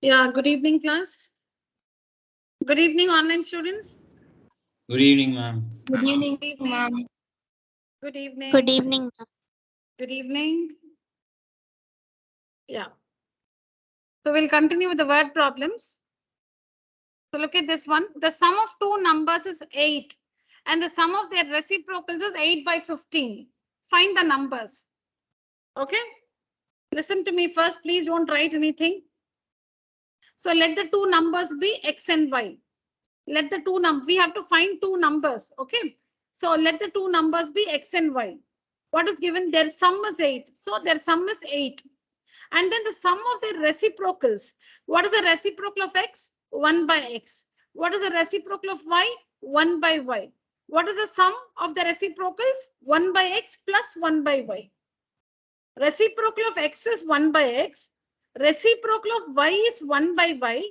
Yeah, good evening, class. Good evening, online students. Good evening, ma'am. Good evening, ma'am. Good evening. Good evening, ma'am. Good evening. Yeah. So we'll continue with the word problems. So look at this one. The sum of two numbers is 8 and the sum of their reciprocals is 8 by 15. Find the numbers. Okay. Listen to me first. Please don't write anything. So let the two numbers be x and y. Let the two we have to find two numbers. Okay. So let the two numbers be x and y. What is given? Their sum is 8. So their sum is 8. And then the sum of their reciprocals. What is the reciprocal of x? 1 by x. What is the reciprocal of y? 1 by y. What is the sum of the reciprocals? 1 by x plus 1 by y. Reciprocal of x is 1 by x. Reciprocal of y is 1 by y.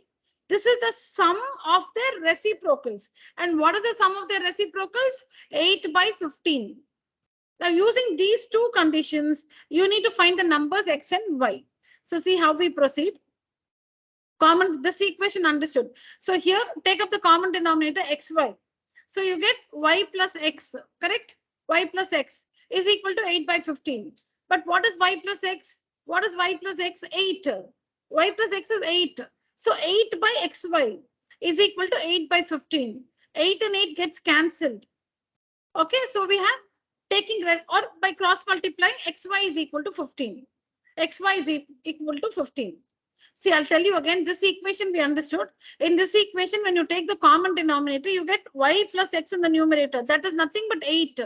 This is the sum of their reciprocals. And what is the sum of their reciprocals? 8 by 15. Now, using these two conditions, you need to find the numbers x and y. So, see how we proceed. Common, this equation understood. So, here, take up the common denominator xy. So, you get y plus x, correct? Y plus x is equal to 8 by 15. But what is y plus x? What is y plus x? 8. Y plus x is 8. So, 8 by xy is equal to 8 by 15. 8 and 8 gets cancelled. Okay, so we have taking or by cross multiplying xy is equal to 15. Xy is equal to 15. See, I'll tell you again, this equation we understood. In this equation, when you take the common denominator, you get y plus x in the numerator. That is nothing but 8.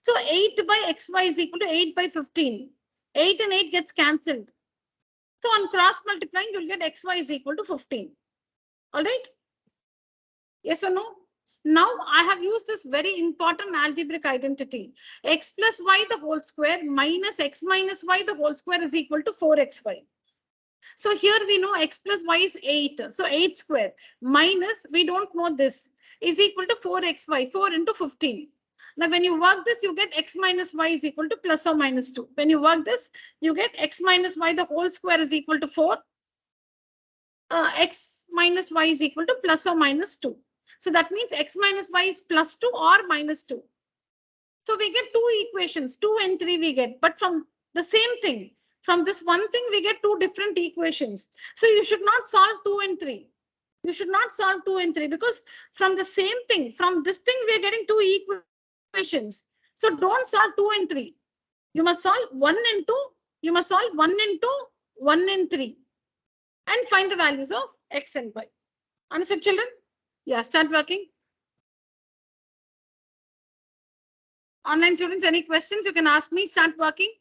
So 8 by xy is equal to 8 by 15. 8 and 8 gets cancelled. So on cross multiplying, you'll get xy is equal to 15. All right? Yes or no? Now I have used this very important algebraic identity. X plus y the whole square minus x minus y the whole square is equal to 4xy. So here we know x plus y is 8. So 8 square minus, we don't know this, is equal to 4xy, 4 into 15. Now when you work this, you get x minus y is equal to plus or minus 2. When you work this, you get x minus y the whole square is equal to 4. X minus y is equal to plus or minus 2. So that means x minus y is plus 2 or minus 2. So we get two equations, 2 and 3 we get, but from the same thing, from this one thing, we get two different equations. So you should not solve 2 and 3. You should not solve 2 and 3 because from the same thing, from this thing, we are getting two equations. So don't solve 2 and 3. You must solve 1 and 2. You must solve 1 and 2, 1 and 3. And find the values of x and y. Understood, children? Yeah, start working. Online students, any questions? You can ask me. Start working.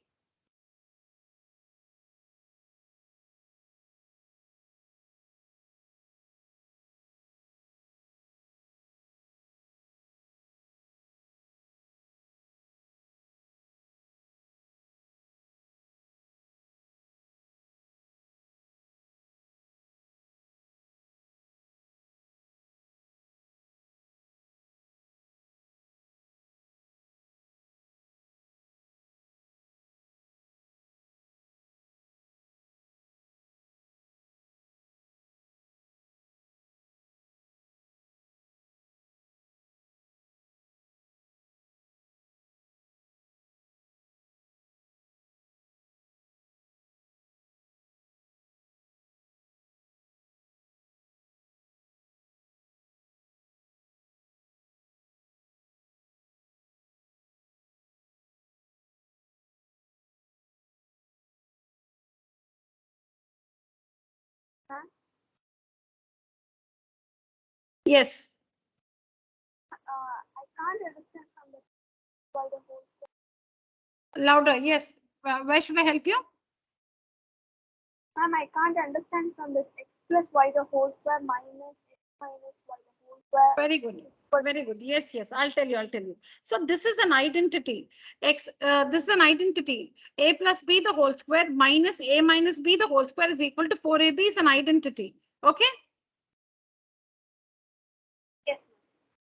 Yes. I can't understand from the why the whole square. Louder. Yes. Where should I help you? Ma'am, I can't understand from this x plus y the whole square minus x minus y the whole square. Very good. Very good. Yes, yes. I'll tell you. I'll tell you. So this is an identity. X. This is an identity. A plus b the whole square minus a minus b the whole square is equal to 4ab is an identity. Okay. Yes.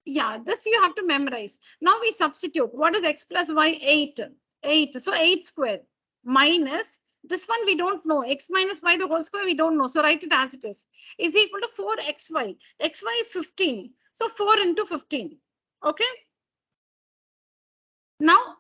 Yeah. This you have to memorize. Now we substitute. What is x plus y? 8. 8. So 8 square minus This one we don't know. X minus y the whole square we don't know. So write it as it is equal to 4xy. Xy is 15. So 4 into 15. Okay. Now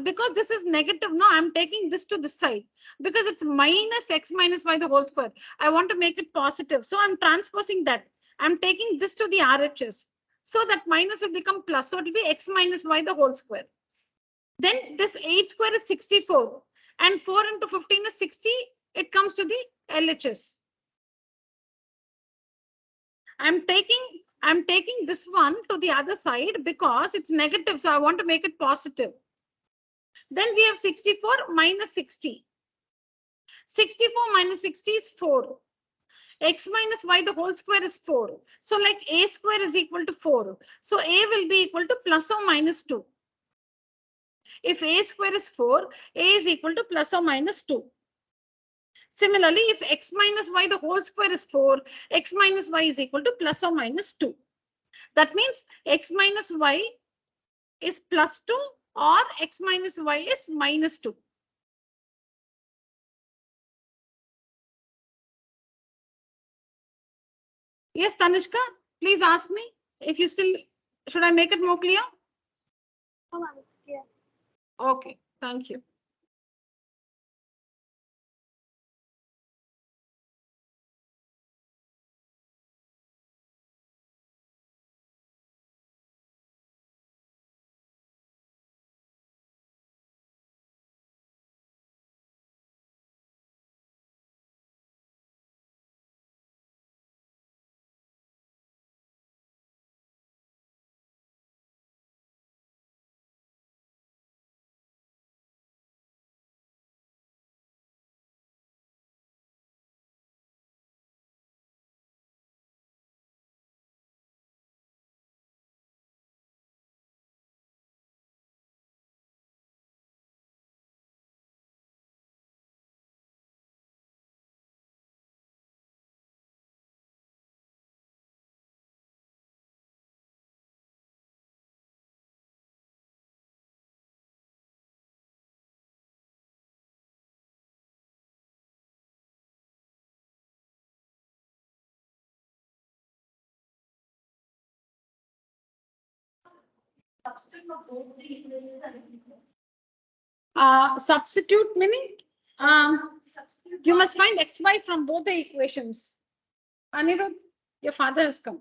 because this is negative, now I'm taking this to this side because it's minus x minus y the whole square. I want to make it positive. So I'm transposing that. I'm taking this to the RHS. So that minus will become plus. So it will be x minus y the whole square. Then this 8 square is 64 and 4 into 15 is 60. It comes to the LHS. I'm taking this one to the other side because it's negative. So I want to make it positive. Then we have 64 minus 60. 64 minus 60 is 4. X minus y the whole square is 4. So like a square is equal to 4. So a will be equal to plus or minus 2. If a square is 4, a is equal to plus or minus 2. Similarly, if x minus y the whole square is 4, x minus y is equal to plus or minus 2. That means x minus y is plus 2 or x minus y is minus 2. Yes, Tanishka, please ask me if you still, should I make it more clear? No, ma'am, it's clear. Okay, thank you. Substitute meaning you must find xy from both the equations. Anirudh, your father has come.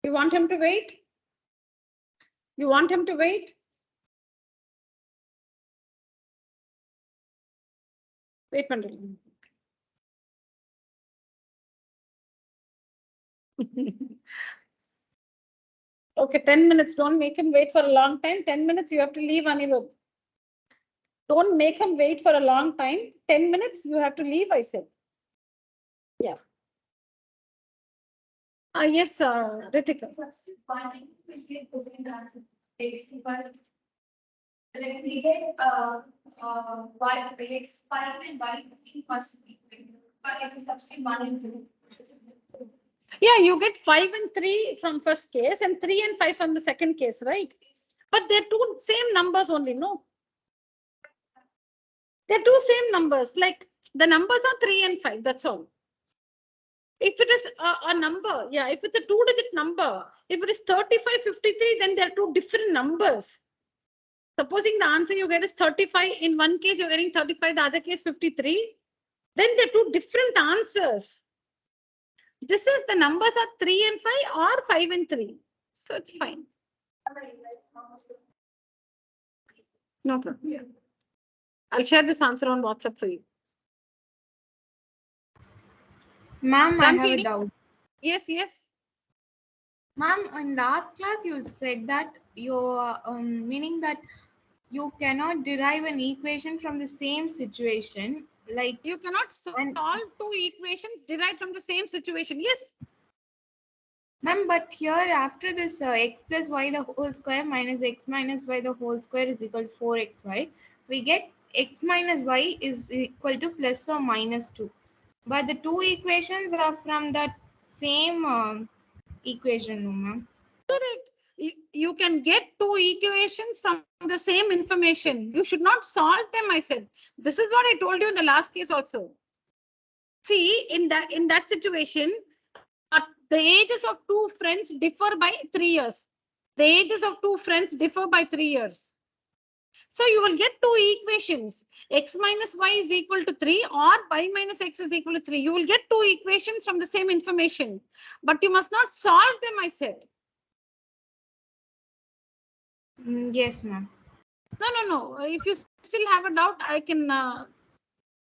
You want him to wait? You want him to wait? Wait, Pandal. Okay, 10 minutes. Don't make him wait for a long time. 10 minutes, you have to leave, Anirudh. Don't make him wait for a long time. 10 minutes, you have to leave, I said. Yeah. Yes, Ritika. Like we get y x 5 and y 3 must be but if we substitute 1 and 2. Yeah, you get 5 and 3 from first case and 3 and 5 from the second case, right? But they're two same numbers only, no? They're two same numbers, like the numbers are 3 and 5, that's all. If it is a number, yeah, if it's a 2-digit number, if it is 35, 53, then they're two different numbers. Supposing the answer you get is 35, in one case you're getting 35, the other case 53, then they're two different answers. This is the numbers are 3 and 5 or 5 and 3. So it's fine. No problem. Yeah. I'll share this answer on WhatsApp for you. Ma'am, I have a doubt. Yes, yes. Ma'am, in last class you said that you're meaning that you cannot derive an equation from the same situation. Like You cannot solve two equations derived from the same situation. Yes. ma'am, but here after this x plus y the whole square minus x minus y the whole square is equal to 4xy, we get x minus y is equal to plus or minus 2. But the two equations are from that same equation, no ma'am. Correct. you can get two equations from the same information. You should not solve them, I said. This is what I told you in the last case also. See, in that situation, the ages of two friends differ by 3 years. The ages of two friends differ by 3 years. So you will get two equations. X minus y is equal to 3 or y minus x is equal to 3. You will get two equations from the same information. But you must not solve them, I said. Yes, ma'am. No. If you still have a doubt, I can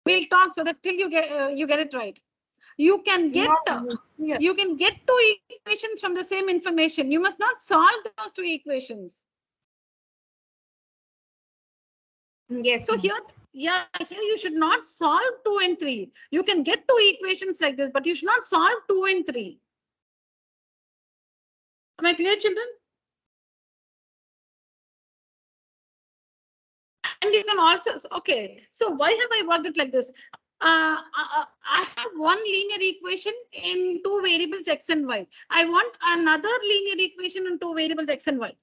we'll talk so that till you get it right. You can get you can get two equations from the same information. You must not solve those two equations. Yes. So here you should not solve 2 and 3. You can get two equations like this, but you should not solve 2 and 3. Am I clear, children? And you can also, okay, so why have I worked it like this? I have one linear equation in two variables x and y. I want another linear equation in two variables x and y.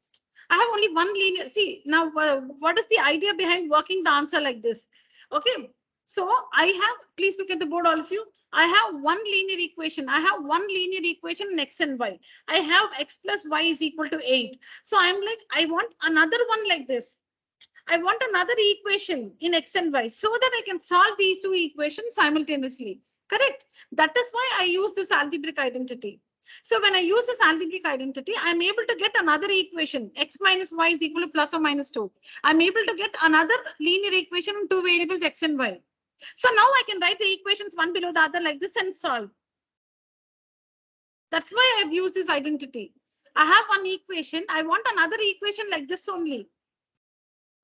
I have only one linear. See, now what is the idea behind working the answer like this? Okay, so I have, please look at the board, all of you. I have one linear equation. I have one linear equation in x and y. I have x plus y is equal to 8. So I'm like, I want another one like this. I want another equation in x and y so that I can solve these two equations simultaneously. Correct? That is why I use this algebraic identity. So when I use this algebraic identity, I'm able to get another equation, x minus y is equal to plus or minus 2. I'm able to get another linear equation in two variables x and y. So now I can write the equations one below the other like this and solve. That's why I've used this identity. I have one equation. I want another equation like this only.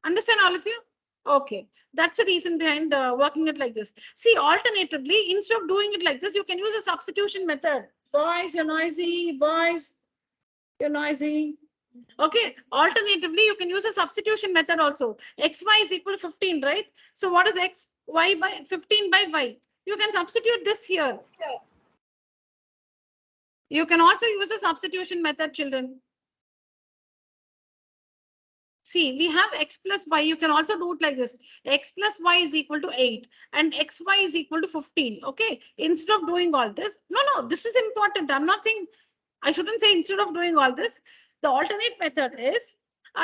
Understand, all of you? Okay, that's the reason behind working it like this. See, alternatively, instead of doing it like this, you can use a substitution method. Boys, you're noisy. Boys, you're noisy. Okay, alternatively, you can use a substitution method also. Xy is equal to 15, right? So what is x? Y by 15 by y. You can substitute this here. You can also use a substitution method, children. See, we have x plus y. You can also do it like this. X plus y is equal to 8 and xy is equal to 15. Okay. Instead of doing all this. No, this is important. I'm not saying, I shouldn't say instead of doing all this. The alternate method is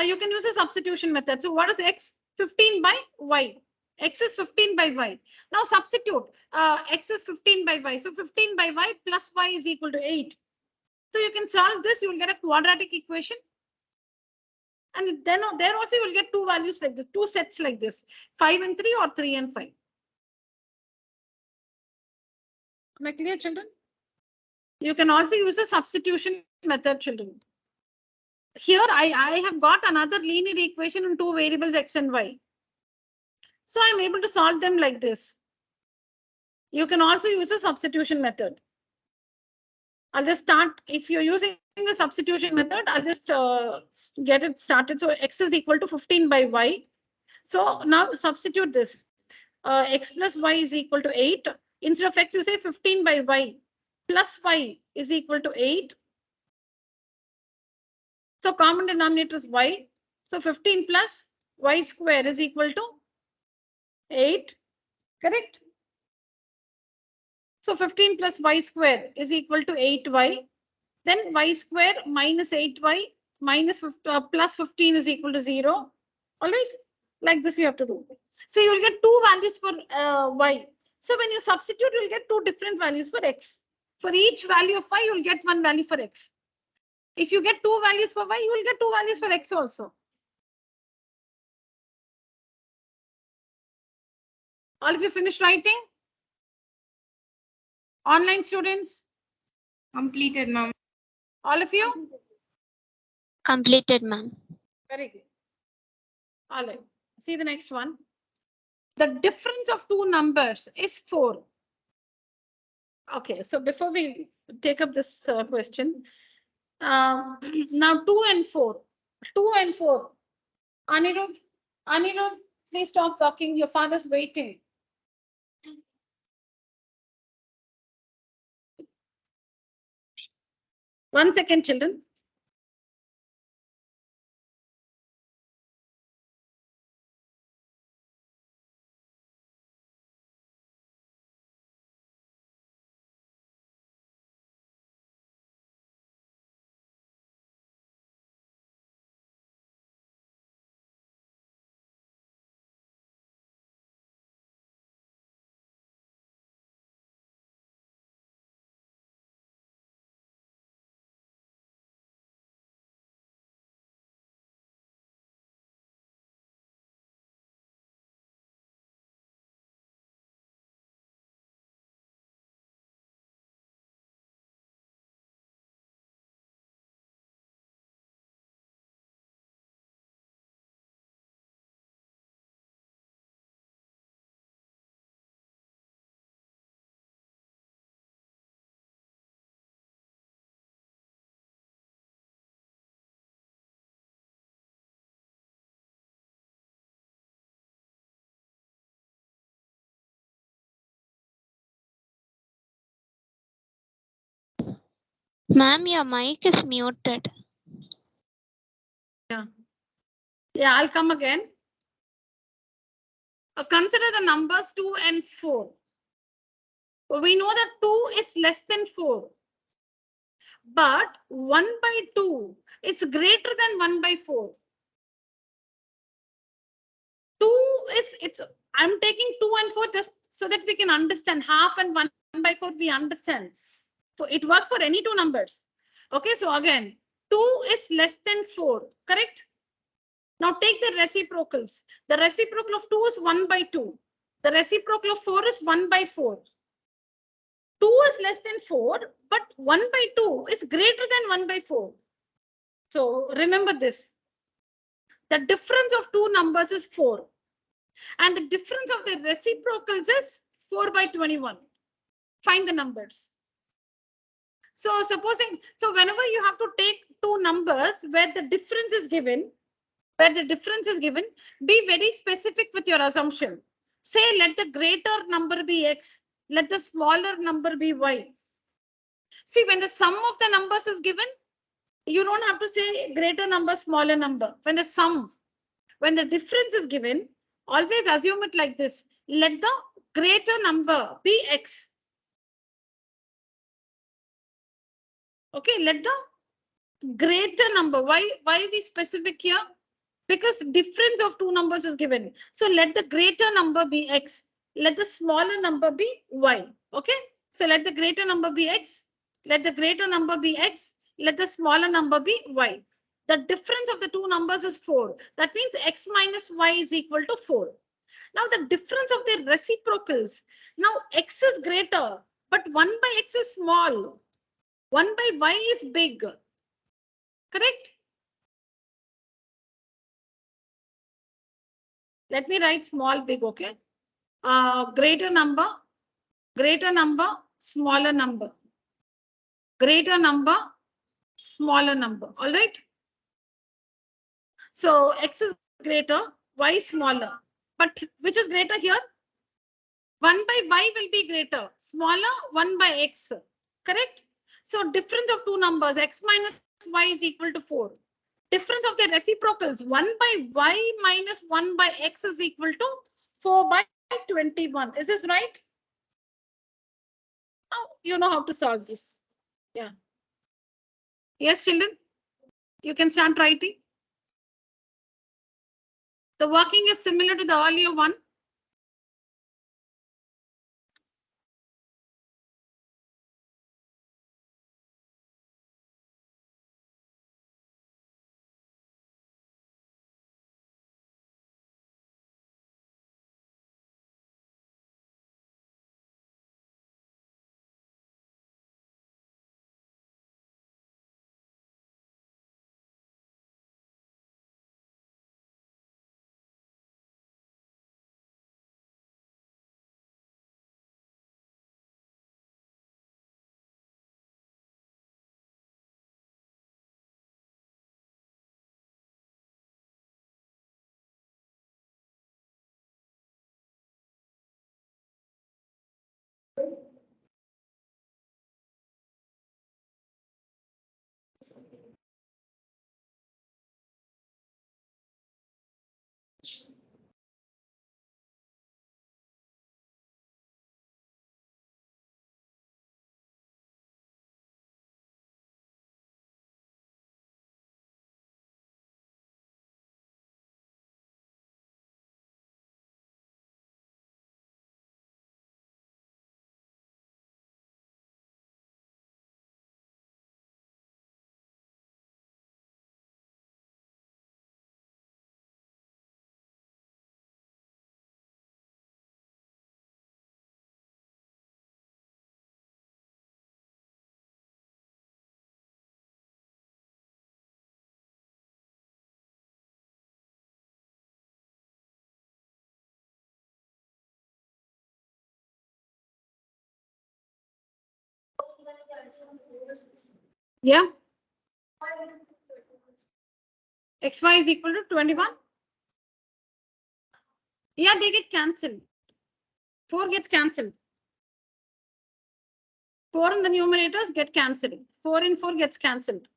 you can use a substitution method. So what is x? 15 by y. X is 15 by y. Now substitute. X is 15 by y. So 15 by y plus y is equal to 8. So you can solve this. You will get a quadratic equation. And then there also you will get two values like this, two sets like this, 5 and 3 or 3 and 5. Am I clear, children? You can also use a substitution method, children. Here I have got another linear equation in two variables x and y. So I'm able to solve them like this. You can also use a substitution method. I'll just start. If you're using the substitution method, I'll just get it started. So x is equal to 15 by y. So now substitute this. X plus y is equal to 8. Instead of x, you say 15 by y plus y is equal to 8. So common denominator is y. So 15 plus y square is equal to 8. Correct? So 15 plus y square is equal to 8y. Then y square minus 8y minus plus 15 is equal to 0. All right? Like this you have to do. So you will get two values for y. So when you substitute, you will get two different values for x. For each value of y, you will get one value for x. If you get two values for y, you will get two values for x also. All of you finished writing? Online students? Completed, ma'am. All of you? Completed, ma'am. Very good. All right. See the next one. The difference of two numbers is 4. Okay, so before we take up this question, now 2 and 4. 2 and 4. Anirudh, please stop talking. Your father's waiting. One second, children. Ma'am, your mic is muted. Yeah, I'll come again. Consider the numbers 2 and 4. We know that 2 is less than 4. But 1 by 2 is greater than 1 by 4. 2 is, I'm taking 2 and 4 just so that we can understand. Half and 1 by 4 we understand. So it works for any two numbers. Okay, so again, 2 is less than 4, correct? Now take the reciprocals. The reciprocal of 2 is 1 by 2. The reciprocal of 4 is 1 by 4. 2 is less than 4, but 1 by 2 is greater than 1 by 4. So remember this. The difference of two numbers is 4. And the difference of the reciprocals is 4 by 21. Find the numbers. So whenever you have to take two numbers where the difference is given, be very specific with your assumption. Say, let the greater number be X, let the smaller number be Y. See, when the sum of the numbers is given, you don't have to say greater number, smaller number. When the difference is given, always assume it like this. Let the greater number be X. Okay, let the greater number. Why we specific here? Because difference of two numbers is given. So let the greater number be X. Let the smaller number be Y. Okay. So let the greater number be X. Let the greater number be X. Let the smaller number be Y. The difference of the two numbers is 4. That means X minus Y is equal to 4. Now the difference of their reciprocals. Now X is greater, but 1 by X is small. 1 by Y is big. Correct? Let me write small, big, okay? Greater number, smaller number. Greater number, smaller number. All right? So X is greater, Y smaller. But which is greater here? 1 by Y will be greater. Smaller, 1 by X. Correct? So difference of two numbers, X minus Y is equal to 4. Difference of the reciprocals, 1 by Y minus 1 by X is equal to 4 by 21. Is this right? Now you know how to solve this. Yeah. Yes, children, you can start writing. The working is similar to the earlier one. Yeah. XY is equal to 21. Yeah, they get cancelled. 4 gets cancelled. 4 in the numerators get cancelled. 4 and 4 gets cancelled.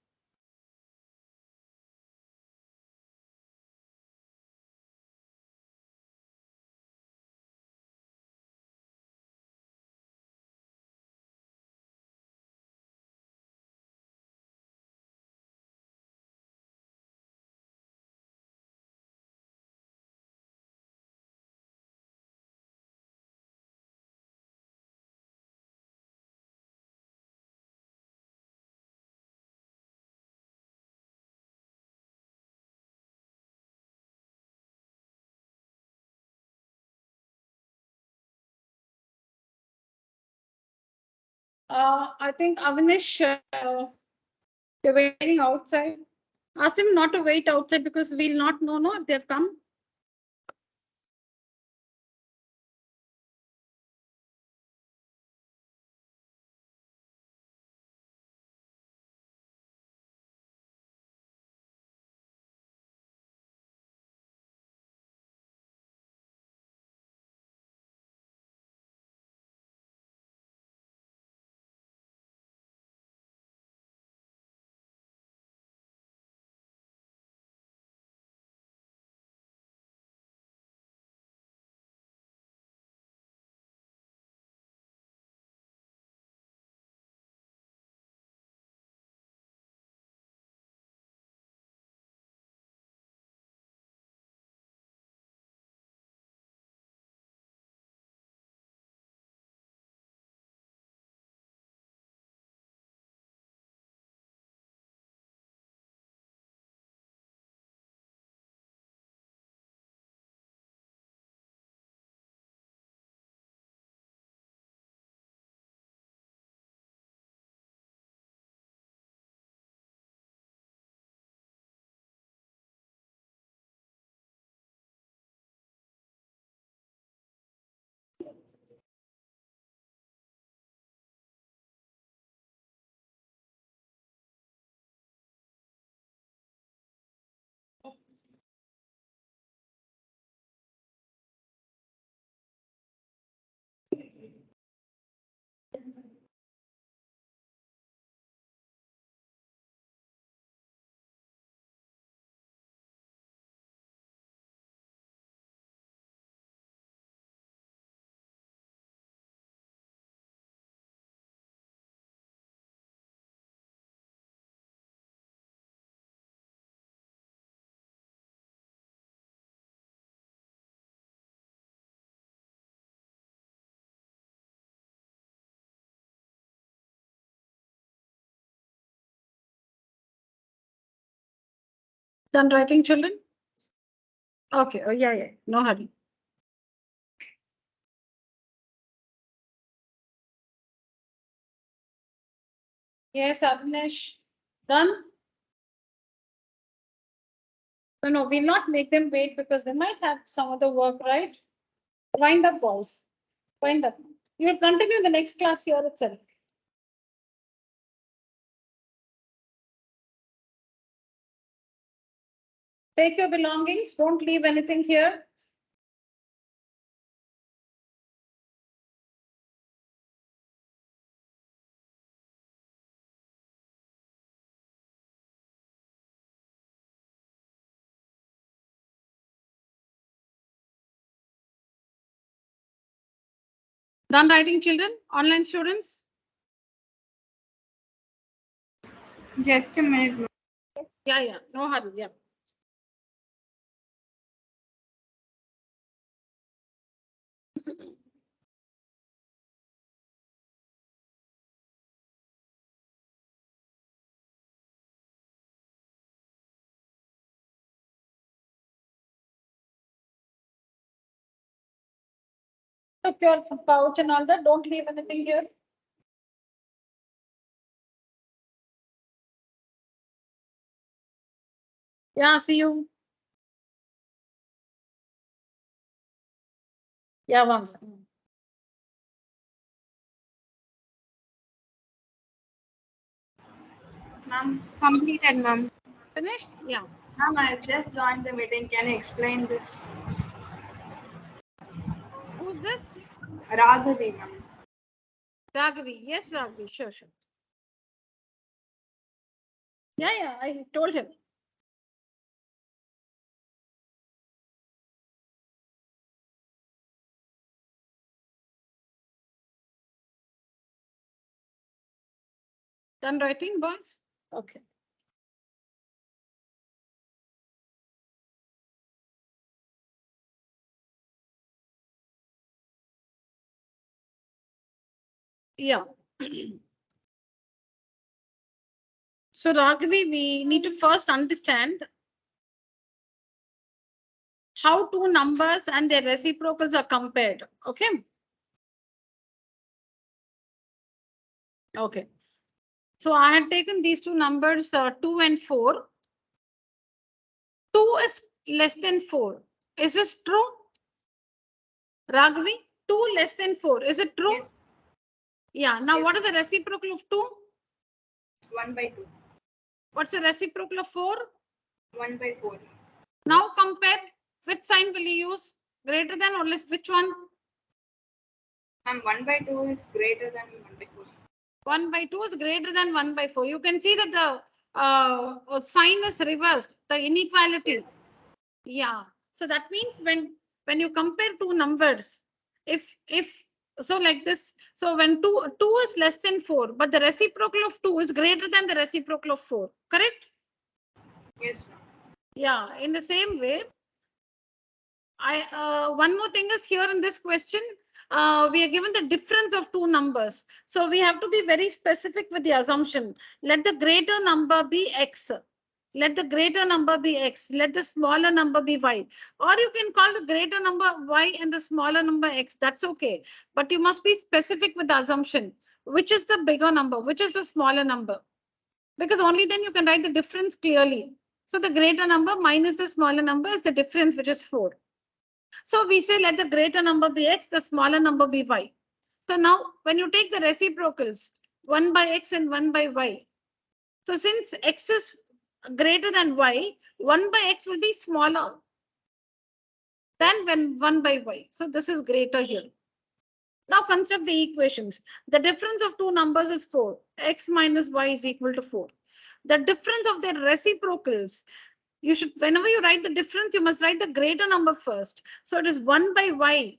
I think Avinish, they're waiting outside. Ask them not to wait outside because we'll not know if they've come. Done writing, children? Okay. Oh, yeah. No hurry. Yes, Avnish. Done? No, we'll not make them wait because they might have some other work, right? Wind up, boys. Wind up. You will continue the next class here itself. Take your belongings. Don't leave anything here. Done writing, children? Online students? Just a minute. Ma'am. Yeah. No hurry. Yeah. Took your pouch and all that. Don't leave anything here. Yeah, see you. Yeah, one. Ma'am, completed, ma'am. Finished? Yeah. Ma'am, I just joined the meeting. Can you explain this? Who's this? Raghavi, ma'am. Raghavi. Yes, Raghavi. Sure. Yeah, I told him. Done writing, boys? Okay. Yeah. So Raghavi, we need to first understand how two numbers and their reciprocals are compared. Okay. Okay. So I had taken these two numbers, 2 and 4. 2 is less than 4. Is this true? Raghavi, 2 less than 4. Is it true? Yes. Yeah. Now, Yes. what is the reciprocal of 2? 1 by 2. What's the reciprocal of 4? 1 by 4. Now compare. Which sign will you use? Greater than or less? Which one? And 1 by 2 is greater than 1 by 4. 1 by 2 is greater than 1 by 4. You can see that the sign is reversed, the inequality. Yes. Yeah. So that means when you compare two numbers, if so like this, so when 2 is less than 4, but the reciprocal of 2 is greater than the reciprocal of 4, correct? Yes, ma'am. Yeah. In the same way, one more thing is here in this question, we are given the difference of two numbers. So we have to be very specific with the assumption. Let the greater number be X. Let the greater number be X. Let the smaller number be Y. Or you can call the greater number Y and the smaller number X. That's okay. But you must be specific with the assumption. Which is the bigger number? Which is the smaller number? Because only then you can write the difference clearly. So the greater number minus the smaller number is the difference, which is 4. So we say let the greater number be X, the smaller number be Y. So now when you take the reciprocals, 1 by X and 1 by Y. So since X is greater than Y, 1 by X will be smaller than when 1 by Y. So this is greater here. Now construct the equations. The difference of two numbers is 4. X minus Y is equal to 4. The difference of their reciprocals, you should, whenever you write the difference, you must write the greater number first. So it is 1 by Y,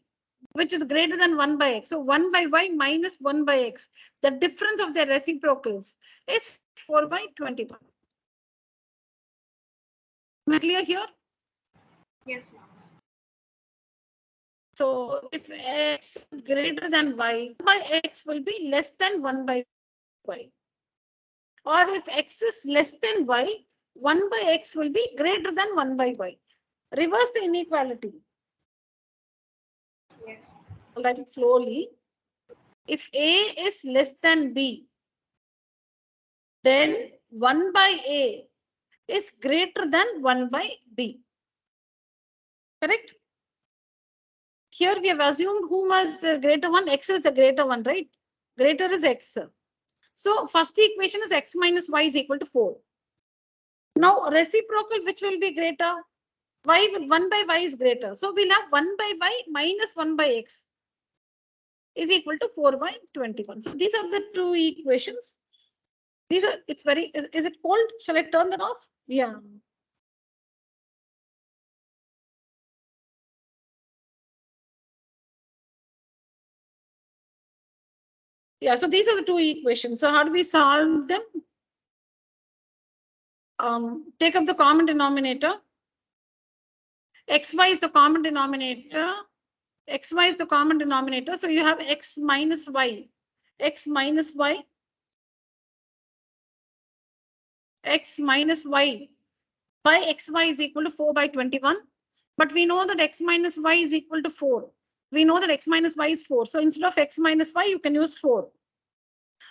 which is greater than 1 by X. So 1 by Y minus 1 by X. The difference of their reciprocals is 4 by 21. Am I clear here? Yes, ma'am. So if X is greater than Y, 1 by X will be less than 1 by Y. Or if X is less than Y, 1 by X will be greater than 1 by Y. Reverse the inequality. Yes. I'll write it slowly. If A is less than B, then 1 by A is greater than 1 by B. Correct? Here we have assumed whom was the greater one? X is the greater one, right? Greater is X. So first equation is X minus Y is equal to 4. Now reciprocal, which will be greater? Y will 1 by Y is greater. So we'll have 1 by Y minus 1 by X is equal to 4 by 21. So these are the two equations. These are, it's very, is it cold? Shall I turn that off? Yeah. Yeah, so these are the two equations. So how do we solve them? Take up the common denominator. XY is the common denominator. XY is the common denominator. So you have X minus Y. X minus Y. X minus Y by XY is equal to 4 by 21. But we know that X minus Y is equal to 4. We know that X minus Y is 4. So instead of X minus Y, you can use 4.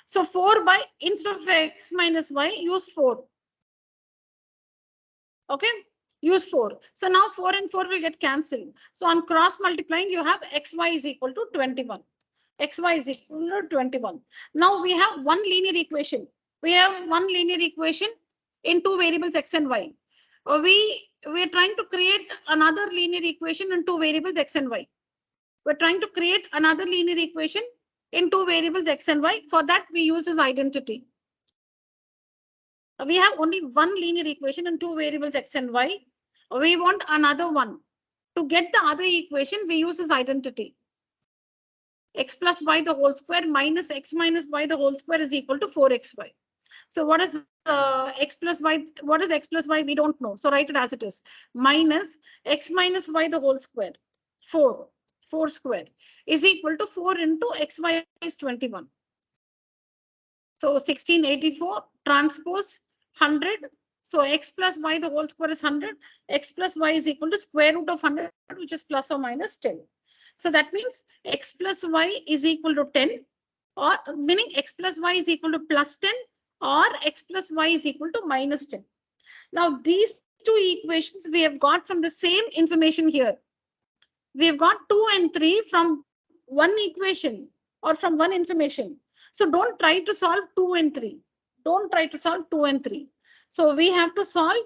So 4 by, instead of X minus Y, use 4. Okay, use 4. So now 4 and 4 will get cancelled. So on cross multiplying, you have XY is equal to 21. XY is equal to 21. Now we have one linear equation. We have one linear equation in two variables X and Y. We're trying to create another linear equation in two variables X and Y. We're trying to create another linear equation in two variables X and Y. For that, we use this identity. We have only one linear equation and two variables x and y. We want another one. To get the other equation, we use this identity. X plus y the whole square minus x minus y the whole square is equal to 4xy. So what is x plus y? What is x plus y? We don't know. So write it as it is. Minus x minus y the whole square. 4 square is equal to 4 into xy is 21. So 1684 transpose 100. So x plus y the whole square is 100. X plus y is equal to square root of 100, which is plus or minus 10. So that means x plus y is equal to 10, or meaning x plus y is equal to plus 10, or x plus y is equal to minus 10. Now these two equations we have got from the same information here. We have got 2 and 3 from one equation or from one information. So don't try to solve 2 and 3. Don't try to solve 2 and 3. So we have to solve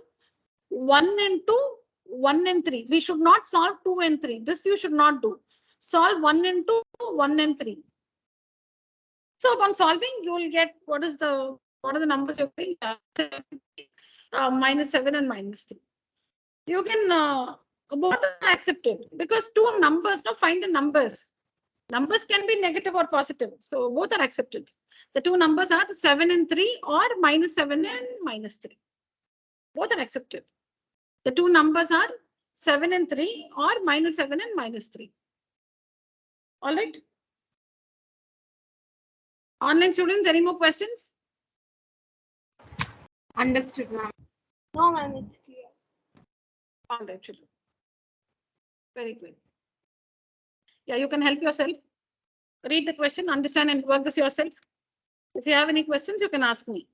1 and 2, 1 and 3. We should not solve 2 and 3. This you should not do. Solve 1 and 2, 1 and 3. So upon solving, you will get what are the numbers you're getting? Minus 7 and minus 3. You can both are accepted because two numbers. Now find the numbers. Numbers can be negative or positive, so both are accepted. The two numbers are 7 and 3 or minus 7 and minus 3. Both are accepted. The two numbers are 7 and 3 or minus 7 and minus 3. All right. Online students, any more questions? Understood, ma'am. No, ma'am, it's clear. All right, children. Very good. Yeah, you can help yourself. Read the question, understand and work this yourself. If you have any questions, you can ask me.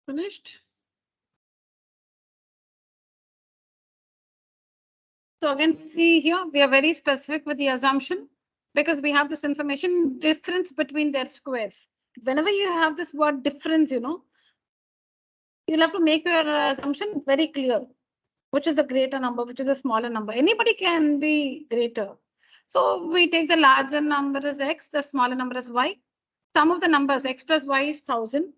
Finished? So again, see here, we are very specific with the assumption because we have this information difference between their squares. Whenever you have this word difference, you know, you'll have to make your assumption very clear. Which is the greater number, which is a smaller number. Anybody can be greater. So we take the larger number as x, the smaller number as y. Sum of the numbers x plus y is 1000.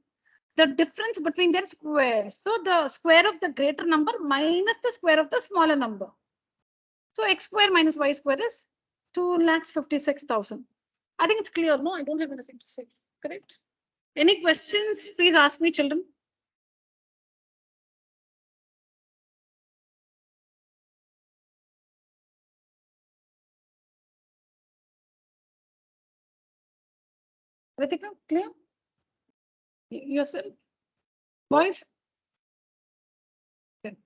The difference between their squares. So the square of the greater number minus the square of the smaller number. So x square minus y square is 2,56,000. I think it's clear. No, I don't have anything to say. Correct? Any questions? Please ask me, children. Ritika, clear? Yourself? Boys? Okay.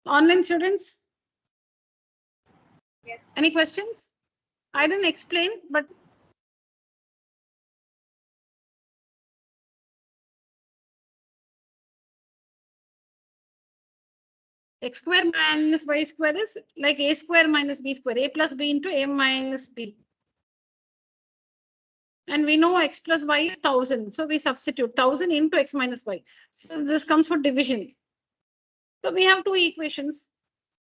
Online students? Yes. Any questions? I didn't explain, but x square minus y square is like a square minus b square, a plus b into a minus b. And we know x plus y is 1000. So we substitute 1000 into x minus y. So this comes for division. So we have two equations,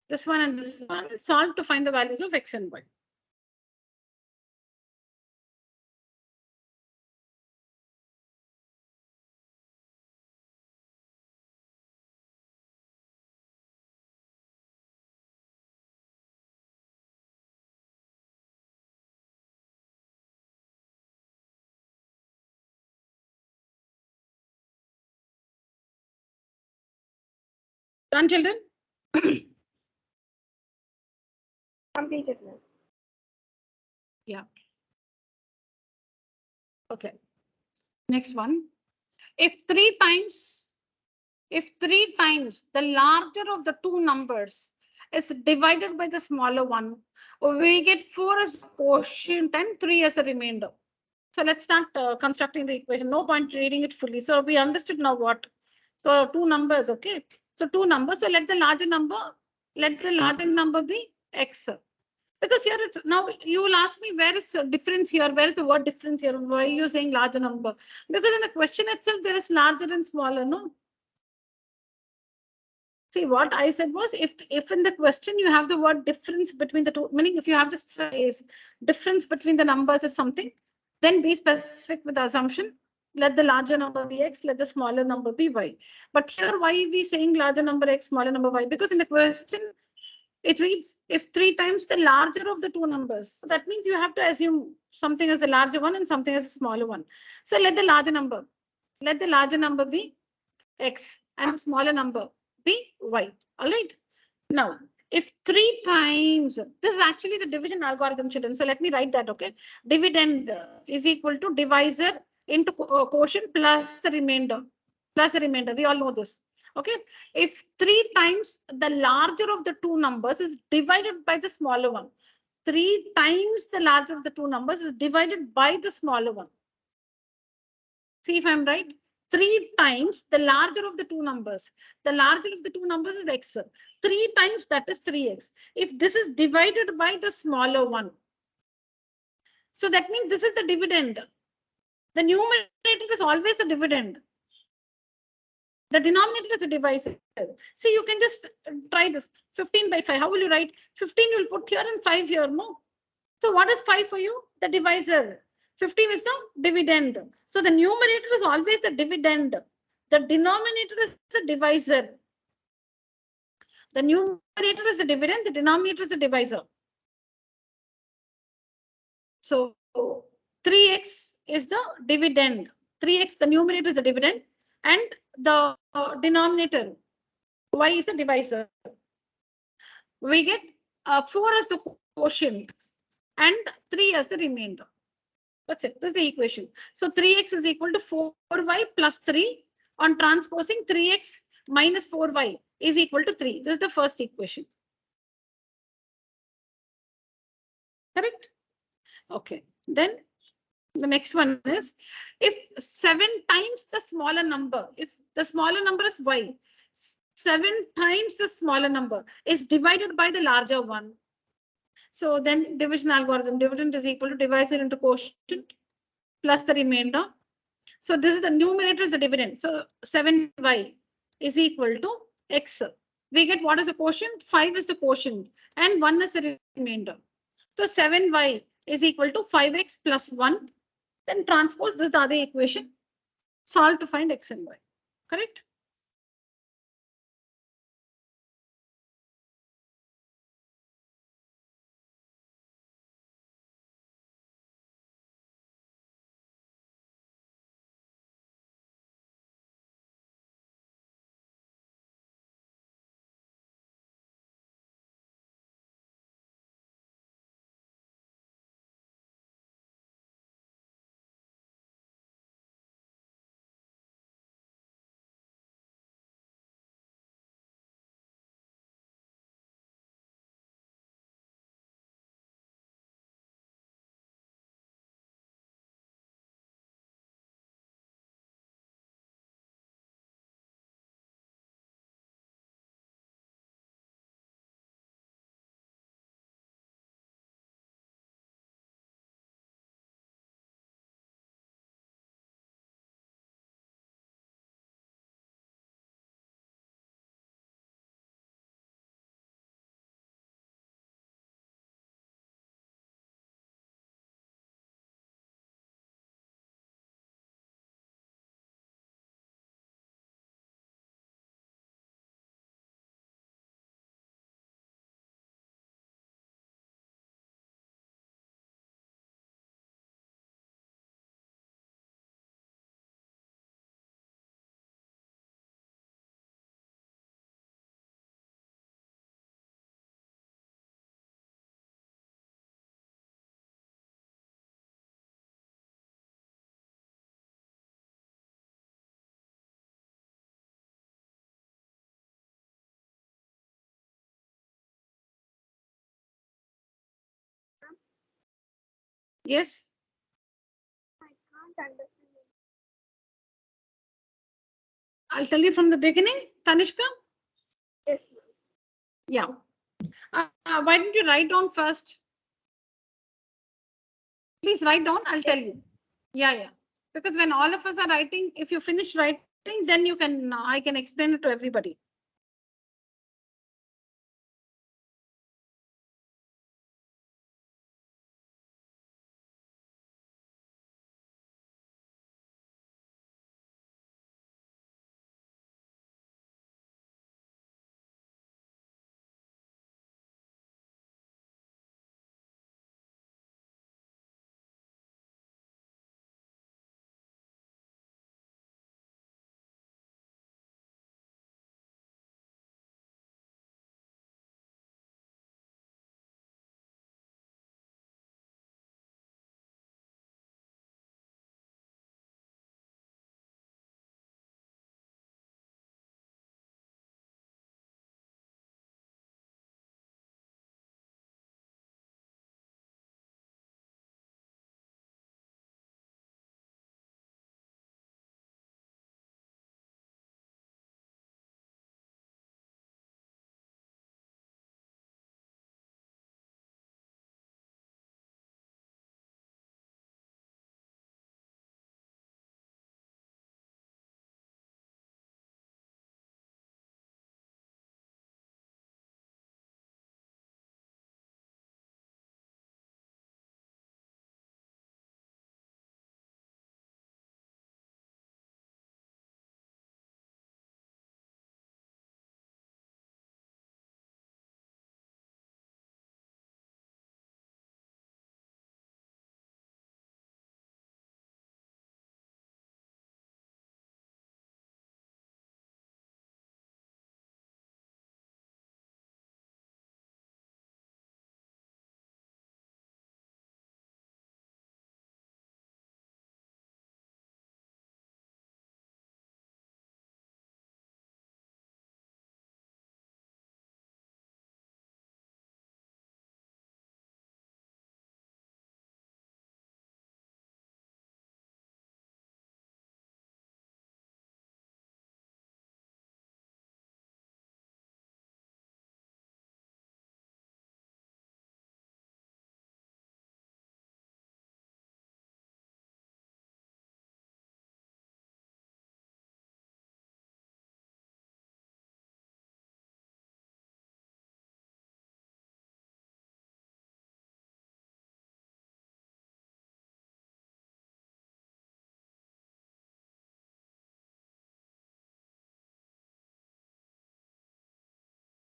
this one and this one, solve to find the values of x and y. Done, children? Completed, ma'am. Yeah. Okay. Next one. If three times the larger of the two numbers is divided by the smaller one, we get 4 as a quotient and 3 as a remainder. So let's start constructing the equation. No point reading it fully. So we understood now what. So two numbers, okay. So two numbers. So let the larger number be x. Because here it's now you will ask me where is the difference here? Where is the word difference here? Why are you saying larger number? Because in the question itself there is larger and smaller, no? See, what I said was if in the question you have the word difference between the two, meaning if you have this phrase difference between the numbers is something, then be specific with the assumption. Let the larger number be x, let the smaller number be y. But here, why are we saying larger number x, smaller number y? Because in the question, it reads if 3 times the larger of the two numbers. So that means you have to assume something as the larger one and something as a smaller one. So let the larger number be x and the smaller number be y. All right. Now, if 3 times, this is actually the division algorithm, children. So let me write that, okay? Dividend is equal to divisor into quotient plus the remainder. We all know this. Okay. If 3 times the larger of the two numbers is divided by the smaller one, 3 times the larger of the two numbers is divided by the smaller one. See if I'm right. 3 times the larger of the two numbers. The larger of the two numbers is x. 3 times that is 3x. If this is divided by the smaller one, so that means this is the dividend. The numerator is always a dividend. The denominator is a divisor. See, you can just try this. 15 by 5. How will you write? 15 you'll put here and 5 here, no? So what is 5 for you? The divisor. 15 is the dividend. So the numerator is always the dividend. The denominator is the divisor. The numerator is the dividend. The denominator is the divisor. So 3x is the dividend. 3x, the numerator is the dividend. And the denominator, y is the divisor. We get 4 as the quotient and 3 as the remainder. That's it. This is the equation. So 3x is equal to 4y plus 3 on transposing 3x minus 4y is equal to 3. This is the first equation. Correct? Okay. Then The next one is if 7 times the smaller number, if the smaller number is y, 7 times the smaller number is divided by the larger one. So then division algorithm, dividend is equal to divide it into quotient plus the remainder. So this is the numerator is the dividend. So 7y is equal to x. We get what is the quotient? 5 is the quotient and 1 is the remainder. So 7y is equal to 5x plus 1. Then transpose this the other equation. Solve to find x and y. Correct? Yes. I can't understand it. I'll tell you from the beginning, Tanishka. Yes, ma'am. Yeah. Why don't you write down first? Please write down. I'll tell you. Yeah. Because when all of us are writing, if you finish writing, then you can, I can explain it to everybody.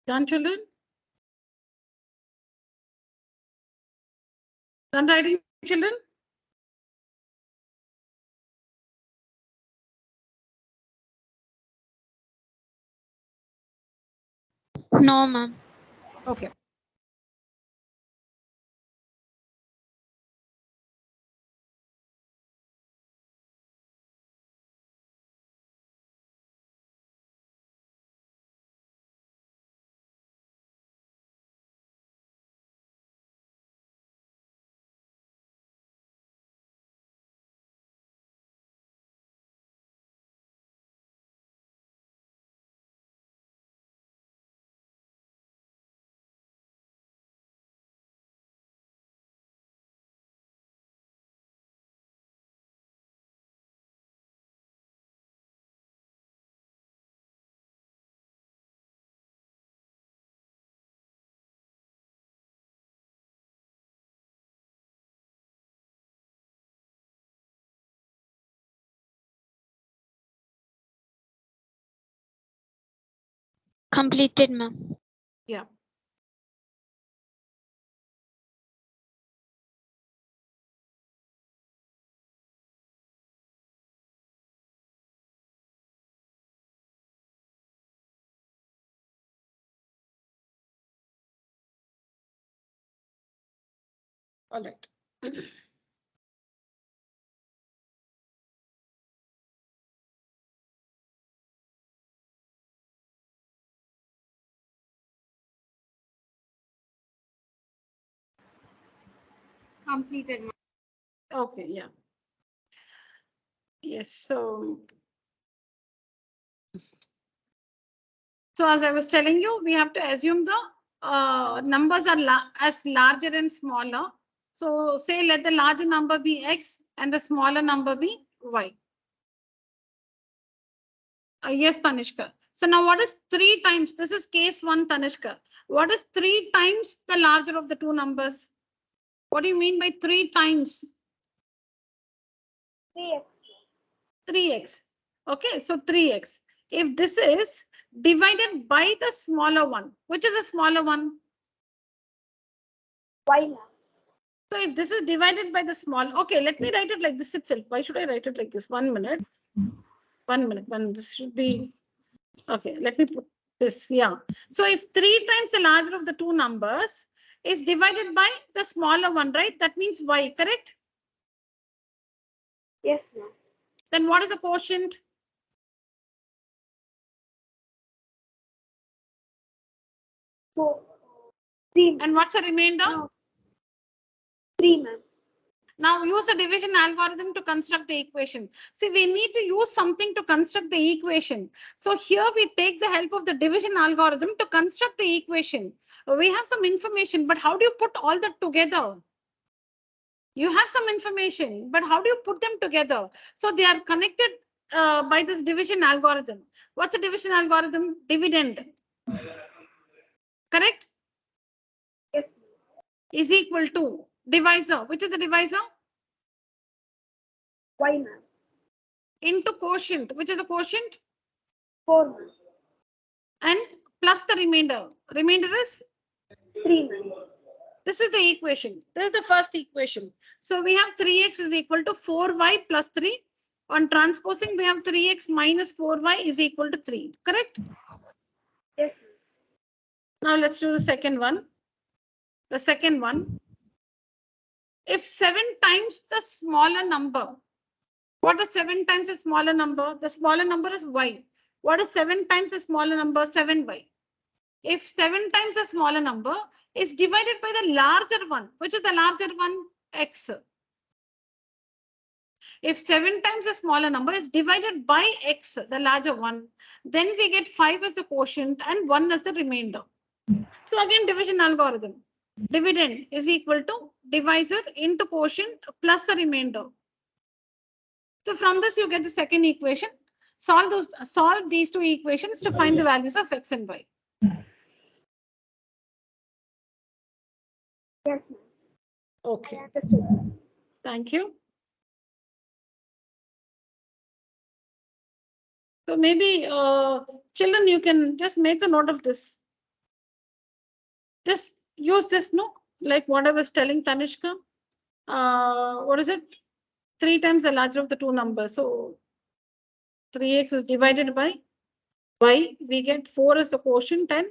Done, children? Done writing, children? No, ma'am. Okay. Completed, ma'am. Yeah. All right. Completed. Okay, yeah. Yes, so as I was telling you, we have to assume the numbers are as larger and smaller. So say let the larger number be x and the smaller number be y. Yes, Tanishka. So now what is 3 times? This is case 1, Tanishka. What is 3 times the larger of the two numbers? What do you mean by 3 times? 3x. 3x. Okay, so 3x. If this is divided by the smaller one, which is a smaller one? Y, ma'am. So if this is divided by the small, okay, let me write it like this itself. Why should I write it like this? 1 minute. 1 minute. This should be, okay, let me put this, yeah. So if 3 times the larger of the two numbers is divided by the smaller one, right? That means y, correct? Yes, ma'am. Then what is the quotient? 4. 3, ma'am. And what's the remainder? No. 3, ma'am. Now use the division algorithm to construct the equation. See, we need to use something to construct the equation. So here we take the help of the division algorithm to construct the equation. We have some information, but how do you put all that together? You have some information, but how do you put them together? So they are connected by this division algorithm. What's the division algorithm? Dividend. Correct? Yes, ma'am. Is equal to divisor. Which is the divisor? Y, ma'am. Into quotient. Which is the quotient? 4, ma'am. And plus the remainder. Remainder is? 3, ma'am. This is the equation. This is the first equation. So we have 3x is equal to 4y plus 3. On transposing, we have 3x minus 4y is equal to 3. Correct? Yes, ma'am. Now let's do the second one. The second one. If 7 times the smaller number, what is 7 times the smaller number? The smaller number is y. What is 7 times the smaller number? 7y. If 7 times the smaller number is divided by the larger one, which is the larger one? X. If 7 times the smaller number is divided by x, the larger one, then we get 5 as the quotient and 1 as the remainder. So again, division algorithm. Dividend is equal to divisor into quotient plus the remainder. So from this, you get the second equation. Solve these two equations to find the values of x and y. Yes, ma'am. Okay. I understood. Thank you. So maybe children, you can just make a note of this. Just use this, no? Like what I was telling Tanishka. What is it? 3 times the larger of the two numbers. So 3x is divided by y. We get 4 as the quotient and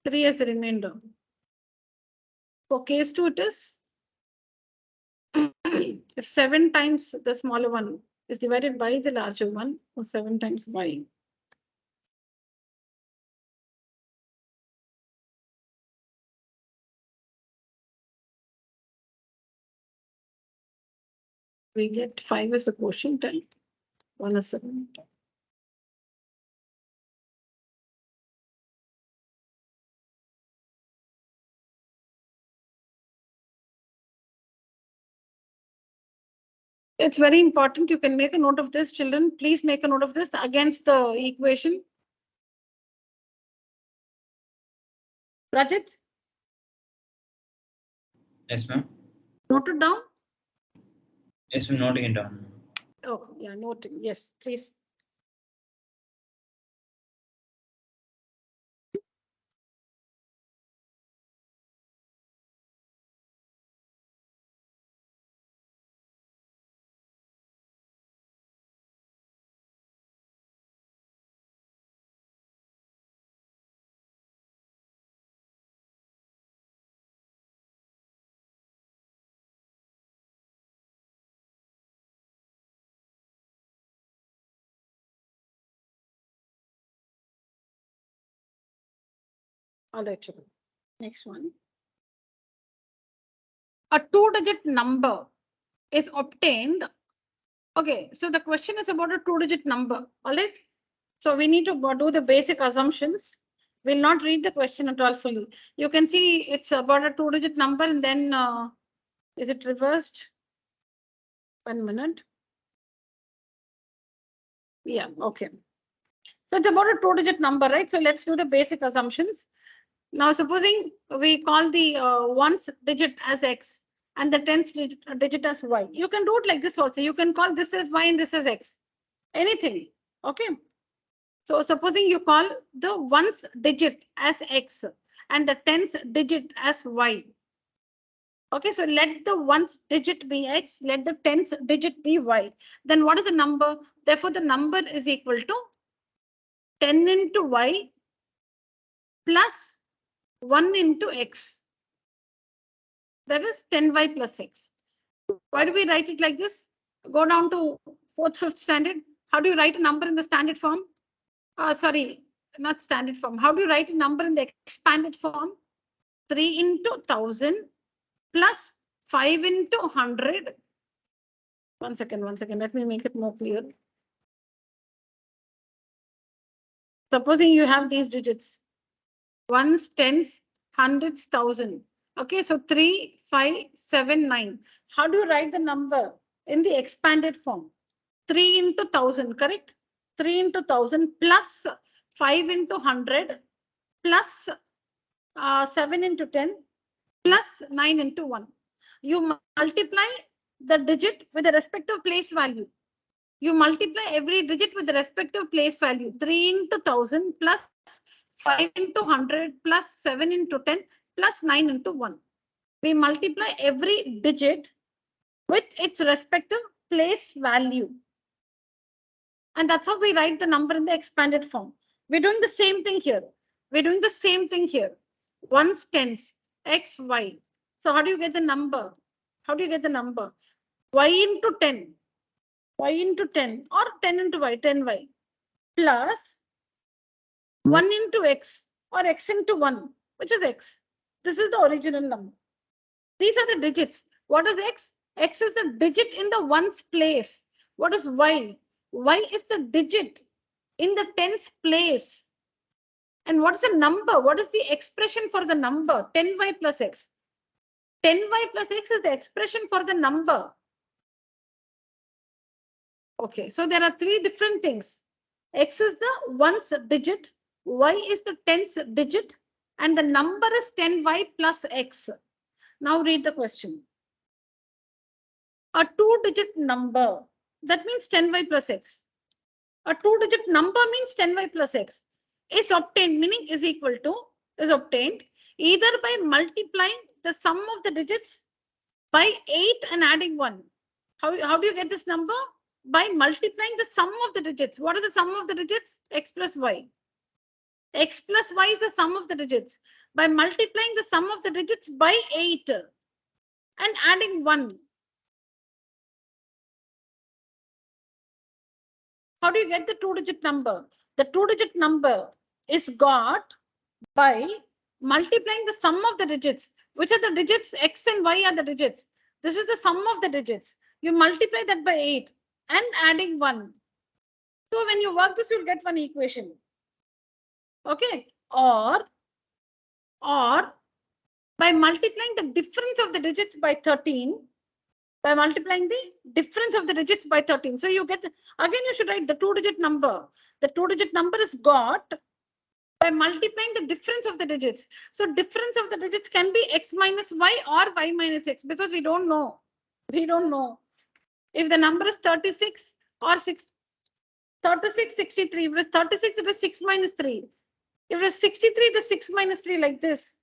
3 as the remainder. For case 2, it is if 7 times the smaller one is divided by the larger one, or 7 times y. We get 5 as the quotient and 1 as the remainder. It's very important. You can make a note of this, children. Please make a note of this against the equation. Rajit, Yes, ma'am. note it down. Yes, we're noting it down. Oh, yeah, noting. Yes, please. All right, next one. A 2-digit number is obtained. Okay, so the question is about a 2-digit number. All right. So we need to do the basic assumptions. We'll not read the question at all fully. You can see it's about a 2-digit number, and then is it reversed? 1 minute. Yeah, okay. So it's about a 2-digit number, right? So let's do the basic assumptions. Now, supposing we call the ones digit as x and the tens digit as y. You can do it like this also. You can call this as y and this as x. Anything. Okay. So supposing you call the ones digit as x and the tens digit as y. Okay, so let the ones digit be x, let the tens digit be y. Then what is the number? Therefore, the number is equal to 10 into y plus 1 into x. That is 10y plus x. Why do we write it like this? Go down to 4th, 5th standard. How do you write a number in the standard form? Sorry, not standard form. How do you write a number in the expanded form? 3 into 1000 plus 5 into 100. One second. Let me make it more clear. Supposing you have these digits. Ones, tens, hundreds, thousand. Okay, so 3, 5, 7, 9. How do you write the number in the expanded form? 3 into 1000, correct? 3 into 1000 plus 5 into 100 plus 7 into 10 plus 9 into 1. You multiply the digit with the respective place value. You multiply every digit with the respective place value. 3 into 1000 plus 5 into 100 plus 7 into 10 plus 9 into 1. We multiply every digit with its respective place value. And that's how we write the number in the expanded form. We're doing the same thing here. Ones, tens, x, y. So how do you get the number? Y into 10. Y into 10 or 10 into y, 10y plus 1 into x or x into 1, which is x. This is the original number. These are the digits. What is x? X is the digit in the ones place. What is y? Y is the digit in the tens place. And what is the number? What is the expression for the number? 10y plus x. 10y plus x is the expression for the number. Okay, so there are 3 different things. X is the ones digit, y is the tens digit, and the number is 10y plus x. Now read the question. A 2-digit number, that means 10y plus x. A 2-digit number means 10y plus x is obtained, meaning is equal to, is obtained Either by multiplying the sum of the digits by 8 and adding 1. How do you get this number? By multiplying the sum of the digits. What is the sum of the digits? X plus y. X plus y is the sum of the digits. By multiplying the sum of the digits by 8 and adding 1. How do you get the 2-digit number? The 2-digit number is got by multiplying the sum of the digits. Which are the digits? X and y are the digits. This is the sum of the digits. You multiply that by 8 and adding 1. So when you work this, you'll get one equation. Okay. Or by multiplying the difference of the digits by 13, by multiplying the difference of the digits by 13. So you get, again, you should write the 2-digit number. The 2-digit number is got by multiplying the difference of the digits. So difference of the digits can be x minus y or y minus x, because we don't know. We don't know if the number is 36 or 36, 63. If it is 36, it is 6 minus 3. If it is 63, it is 6 minus 3, like this.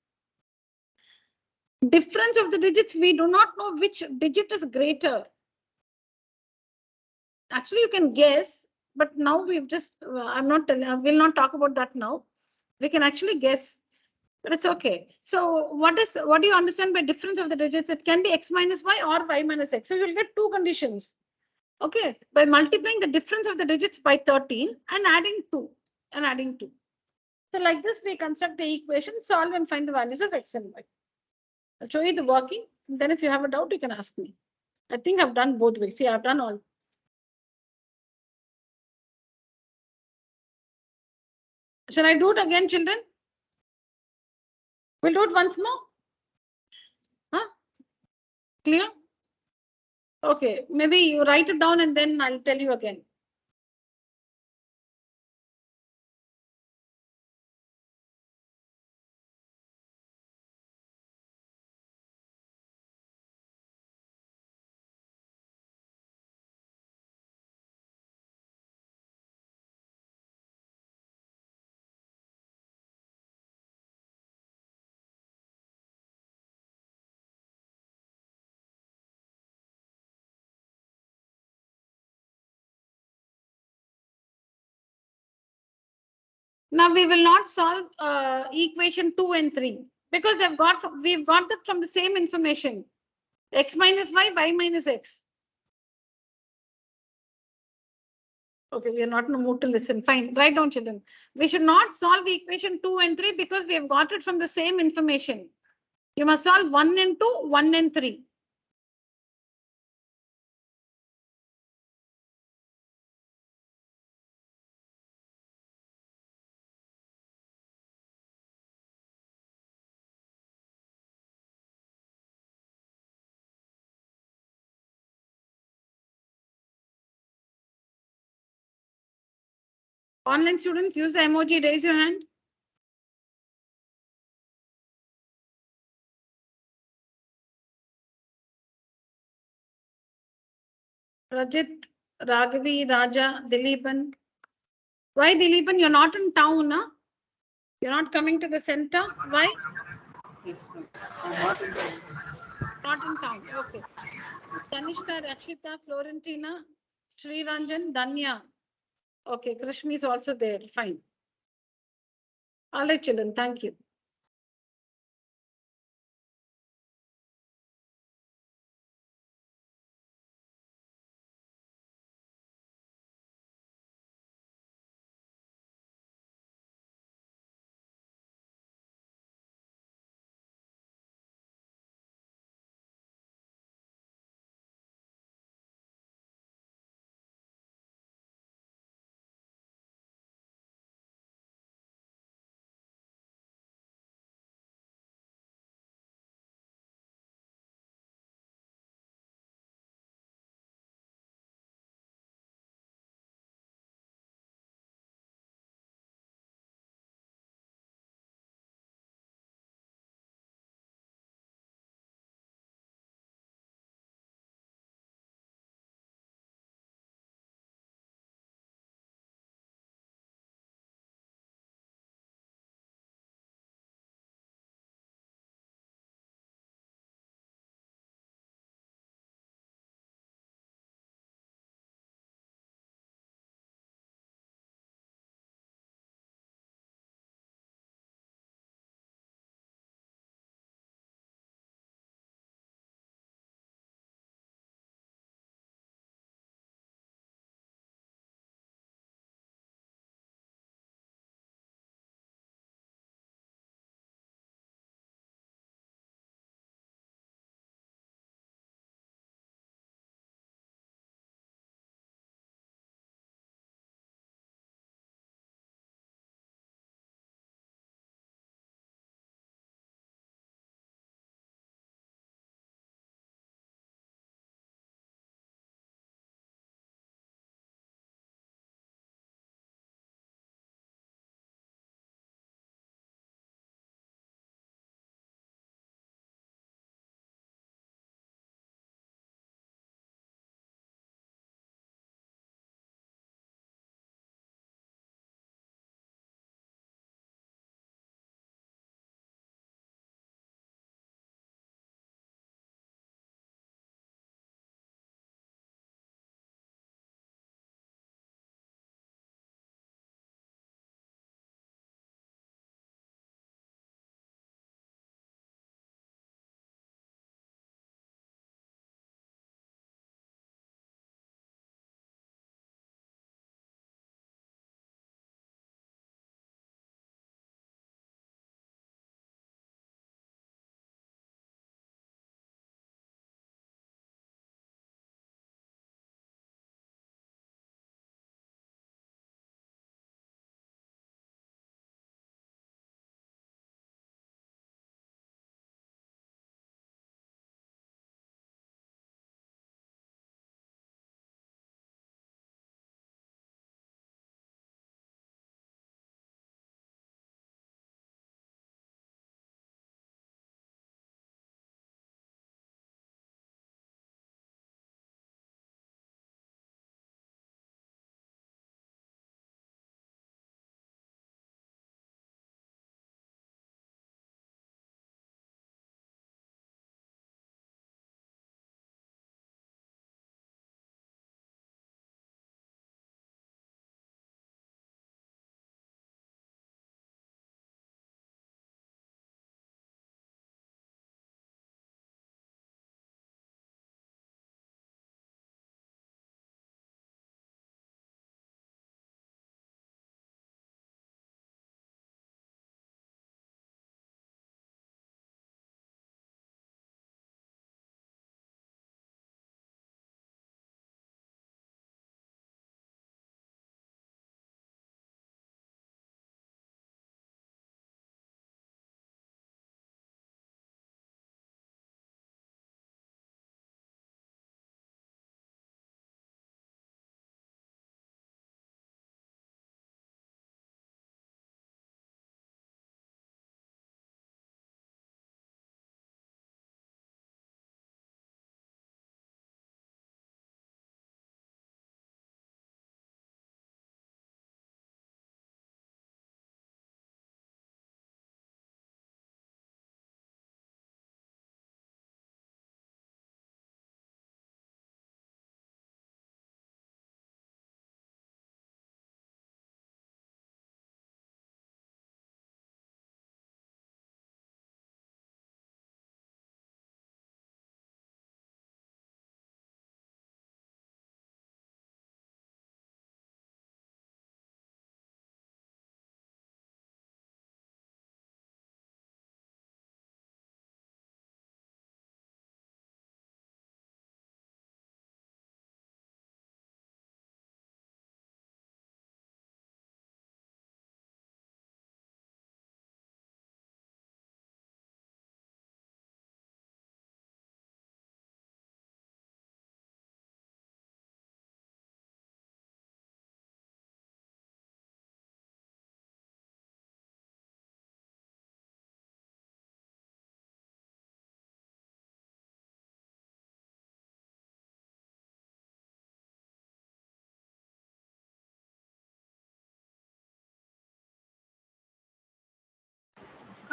Difference of the digits, we do not know which digit is greater. Actually, you can guess, but now we've just, I'm not telling, I will not talk about that now. We can actually guess, but it's okay. So what do you understand by difference of the digits? It can be x minus y or y minus x. So you'll get two conditions. Okay, by multiplying the difference of the digits by 13 and adding 2 and adding 2. So like this, we construct the equation, solve and find the values of x and y. I'll show you the working. Then if you have a doubt, you can ask me. I think I've done both ways. See, I've done all. Shall I do it again, children? We'll do it once more. Huh? Clear? Okay, maybe you write it down and then I'll tell you again. Now we will not solve equation 2 and 3 because we've got that from the same information. X minus y, y minus x. Okay, we are not in the mood to listen. Fine, write down, children. We should not solve equation 2 and 3 because we have got it from the same information. You must solve 1 and 2, 1 and 3. Online students, use the emoji, raise your hand. Rajit, Raghavi, Raja, Dileepan. Why, Dileepan? You're not in town, huh? You're not coming to the center. Why? Yes, ma'am. I'm not in the. Not in town. Okay. Tanishka, Rakshita, Florentina, Sri Ranjan, Danya. Okay, Krishmi is also there. Fine. All right, children. Thank you.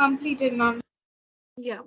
Completed, ma'am. Yeah.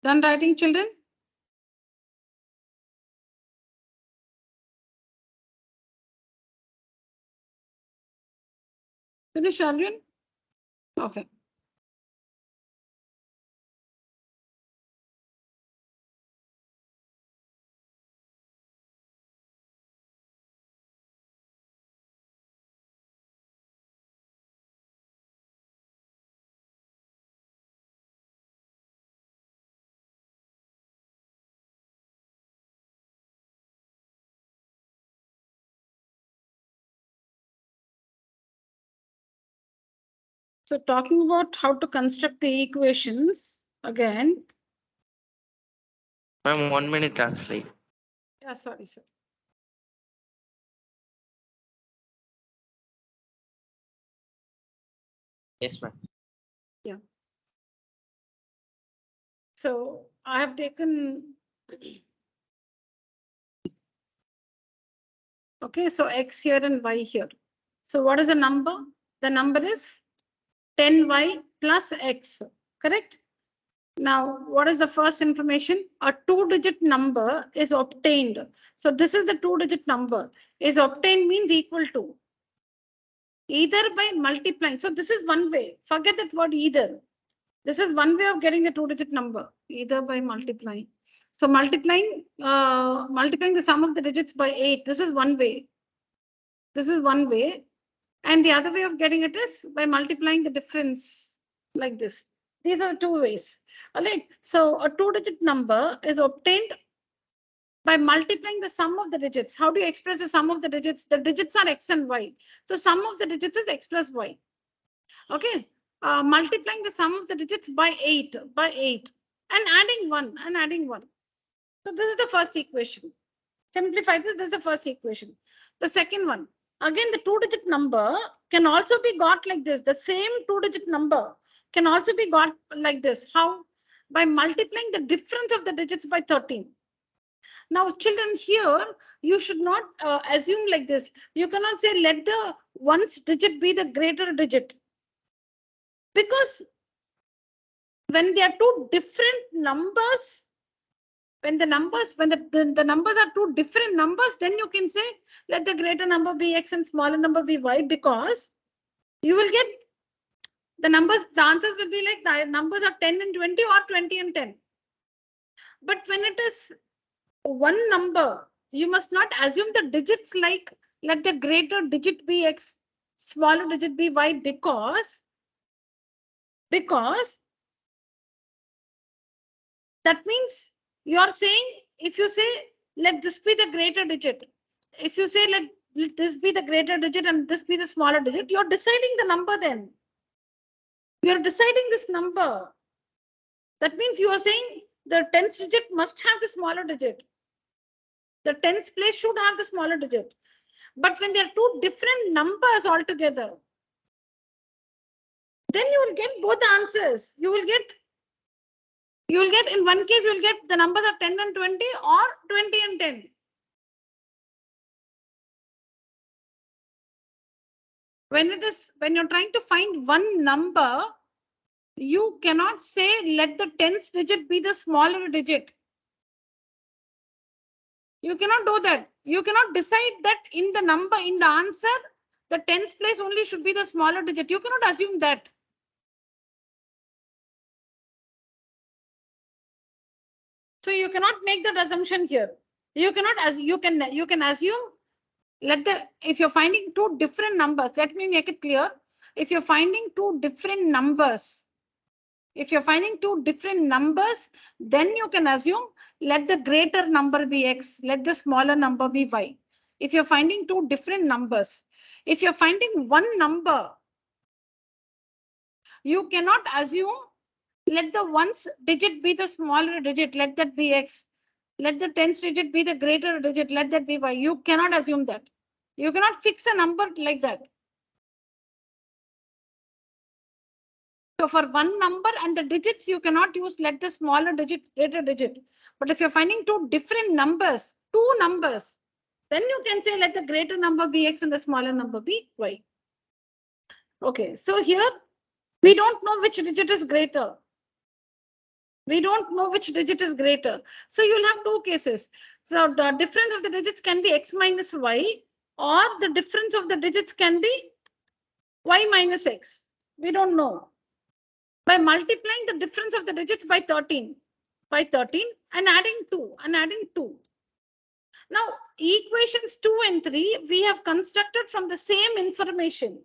Done writing, children? Finish, Arjun? Okay. So talking about how to construct the equations again. Ma'am, 1 minute actually. Yeah, sorry, sir. Yes, ma'am. Yeah. So I have taken. Okay, so X here and Y here. So what is the number? The number is 10Y plus X, correct? Now, what is the first information? A 2-digit number is obtained. So this is the 2-digit number. Is obtained means equal to. Either by multiplying. So this is one way. Forget that word either. This is one way of getting the 2-digit number. Either by multiplying. So multiplying the sum of the digits by 8. This is one way. This is one way. And the other way of getting it is by multiplying the difference like this. These are the two ways. All right. So a 2-digit number is obtained by multiplying the sum of the digits. How do you express the sum of the digits? The digits are X and Y. So sum of the digits is X plus Y. Okay. Multiplying the sum of the digits by 8 and adding 1 So this is the first equation. Simplify this. This is the first equation. The second one. Again, the 2-digit number can also be got like this. The same 2-digit number can also be got like this. How? By multiplying the difference of the digits by 13. Now, children, here you should not assume like this. You cannot say let the ones digit be the greater digit. Because when they are two different numbers, when the numbers are two different numbers, then you can say let the greater number be X and smaller number be Y, because you will get the answers will be like the numbers are 10 and 20 or 20 and 10. But when it is one number, you must not assume the digits like let the greater digit be X, smaller digit be Y, because that means you are saying, if you say let this be the greater digit, if you say let this be the greater digit and this be the smaller digit, you're deciding the number then. You're deciding this number. That means you are saying the tens digit must have the smaller digit. The tens place should have the smaller digit. But when there are two different numbers altogether, then you will get both the answers. You will get in one case, you will get the numbers are 10 and 20 or 20 and 10. When you're trying to find one number, you cannot say let the tens digit be the smaller digit. You cannot do that. You cannot decide that in the number, in the answer, the tens place only should be the smaller digit. You cannot assume that. So you cannot make that assumption here. You cannot, as you can assume, if you're finding two different numbers, let me make it clear. If you're finding two different numbers, then you can assume let the greater number be X, let the smaller number be Y. If you're finding two different numbers, if you're finding one number, you cannot assume let the ones digit be the smaller digit, let that be X. Let the tens digit be the greater digit, let that be Y. You cannot assume that. You cannot fix a number like that. So for one number and the digits, you cannot use let the smaller digit, greater digit. But if you're finding two different numbers, then you can say let the greater number be X and the smaller number be Y. Okay, so here we don't know which digit is greater. So you'll have two cases. So the difference of the digits can be X minus Y, or the difference of the digits can be Y minus X. We don't know. By multiplying the difference of the digits by 13 and adding 2 Now equations 2 and 3 we have constructed from the same information.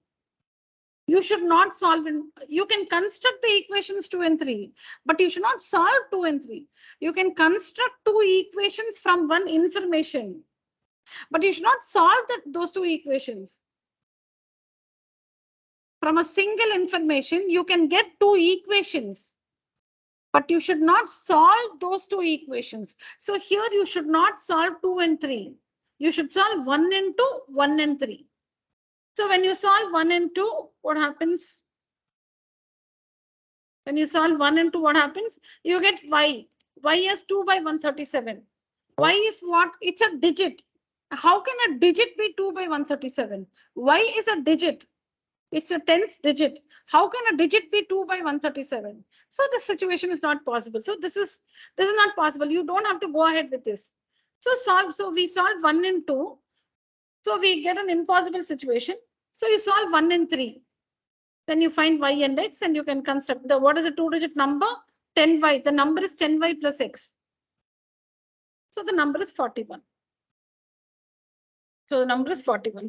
You should not solve you can construct the equations 2 and 3, but you should not solve 2 and 3. You can construct two equations from one information, but you should not solve those two equations. From a single information, you can get two equations, but you should not solve those two equations. So here you should not solve 2 and 3. You should solve 1 and 2, 1 and 3. So when you solve 1 and 2, what happens? When you solve 1 and 2, what happens? You get Y. Y is 2 by 137. Y is what? It's a digit. How can a digit be 2 by 137? Y is a digit. It's a tens digit. How can a digit be 2 by 137? So this situation is not possible. So this is not possible. You don't have to go ahead with this. So we solve 1 and 2. So we get an impossible situation. So you solve 1 and 3. Then you find Y and X and you can construct what is a two-digit number? 10Y. The number is 10Y plus X. So the number is 41.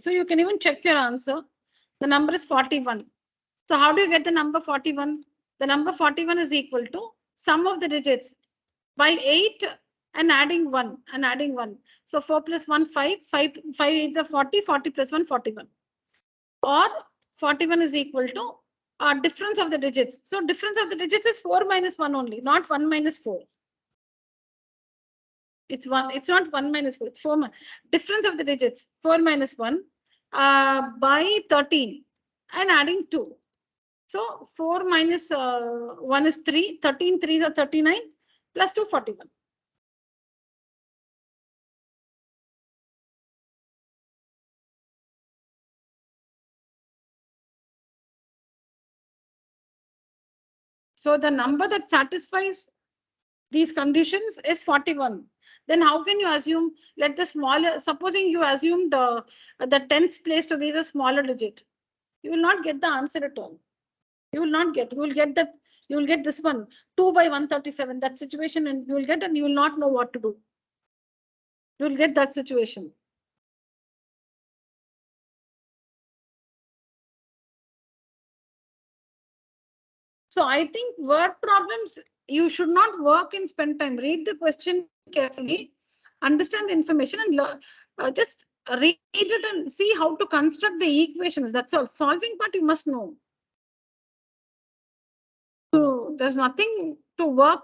So you can even check your answer. The number is 41. So how do you get the number 41? The number 41 is equal to sum of the digits by 8 and adding 1 So 4 plus 1, 5 is a 40, 40 plus 1, 41. Or 41 is equal to difference of the digits. So difference of the digits is 4 minus 1 only, not 1 minus 4. It's 1. It's not 1 minus 4. It's 4. Difference of the digits 4 minus 1 by 13 and adding 2. So 4 minus 1 is 3. 13 3s are 39 plus 2 41. So the number that satisfies these conditions is 41. Then how can you assume let the smaller, supposing you assumed the tens place to be the smaller digit, you will not get the answer at all. You will get this one 2 by 137, that situation, and you will get, and you will not know what to do. You will get that situation. So I think word problems, you should not work and spend time. Read the question carefully, understand the information, and just read it and see how to construct the equations. That's all. Solving part you must know. So there's nothing to work.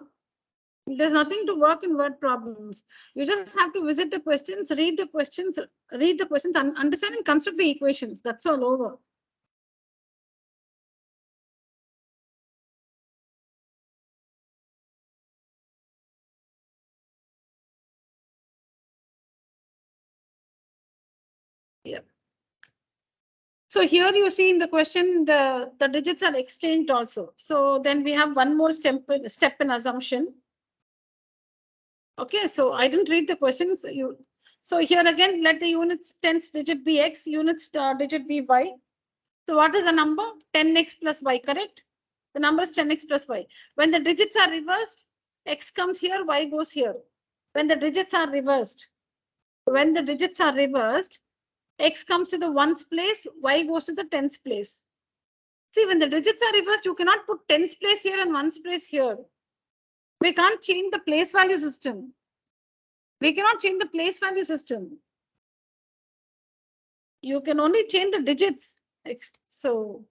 There's nothing to work in word problems. You just have to visit the questions, read the questions, understand and construct the equations. That's all over. Yeah. So here you see in the question, the digits are exchanged also. So then we have one more step in assumption. Okay, so I didn't read the questions. So here again, let the units tens digit be x, units digit be y. So what is the number? 10x plus y, correct? The number is 10x plus y. When the digits are reversed, x comes here, y goes here. When the digits are reversed, x comes to the ones place, y goes to the tens place. See, when the digits are reversed, you cannot put tens place here and ones place here. We can't change the place value system. We cannot change the place value system. You can only change the digits. So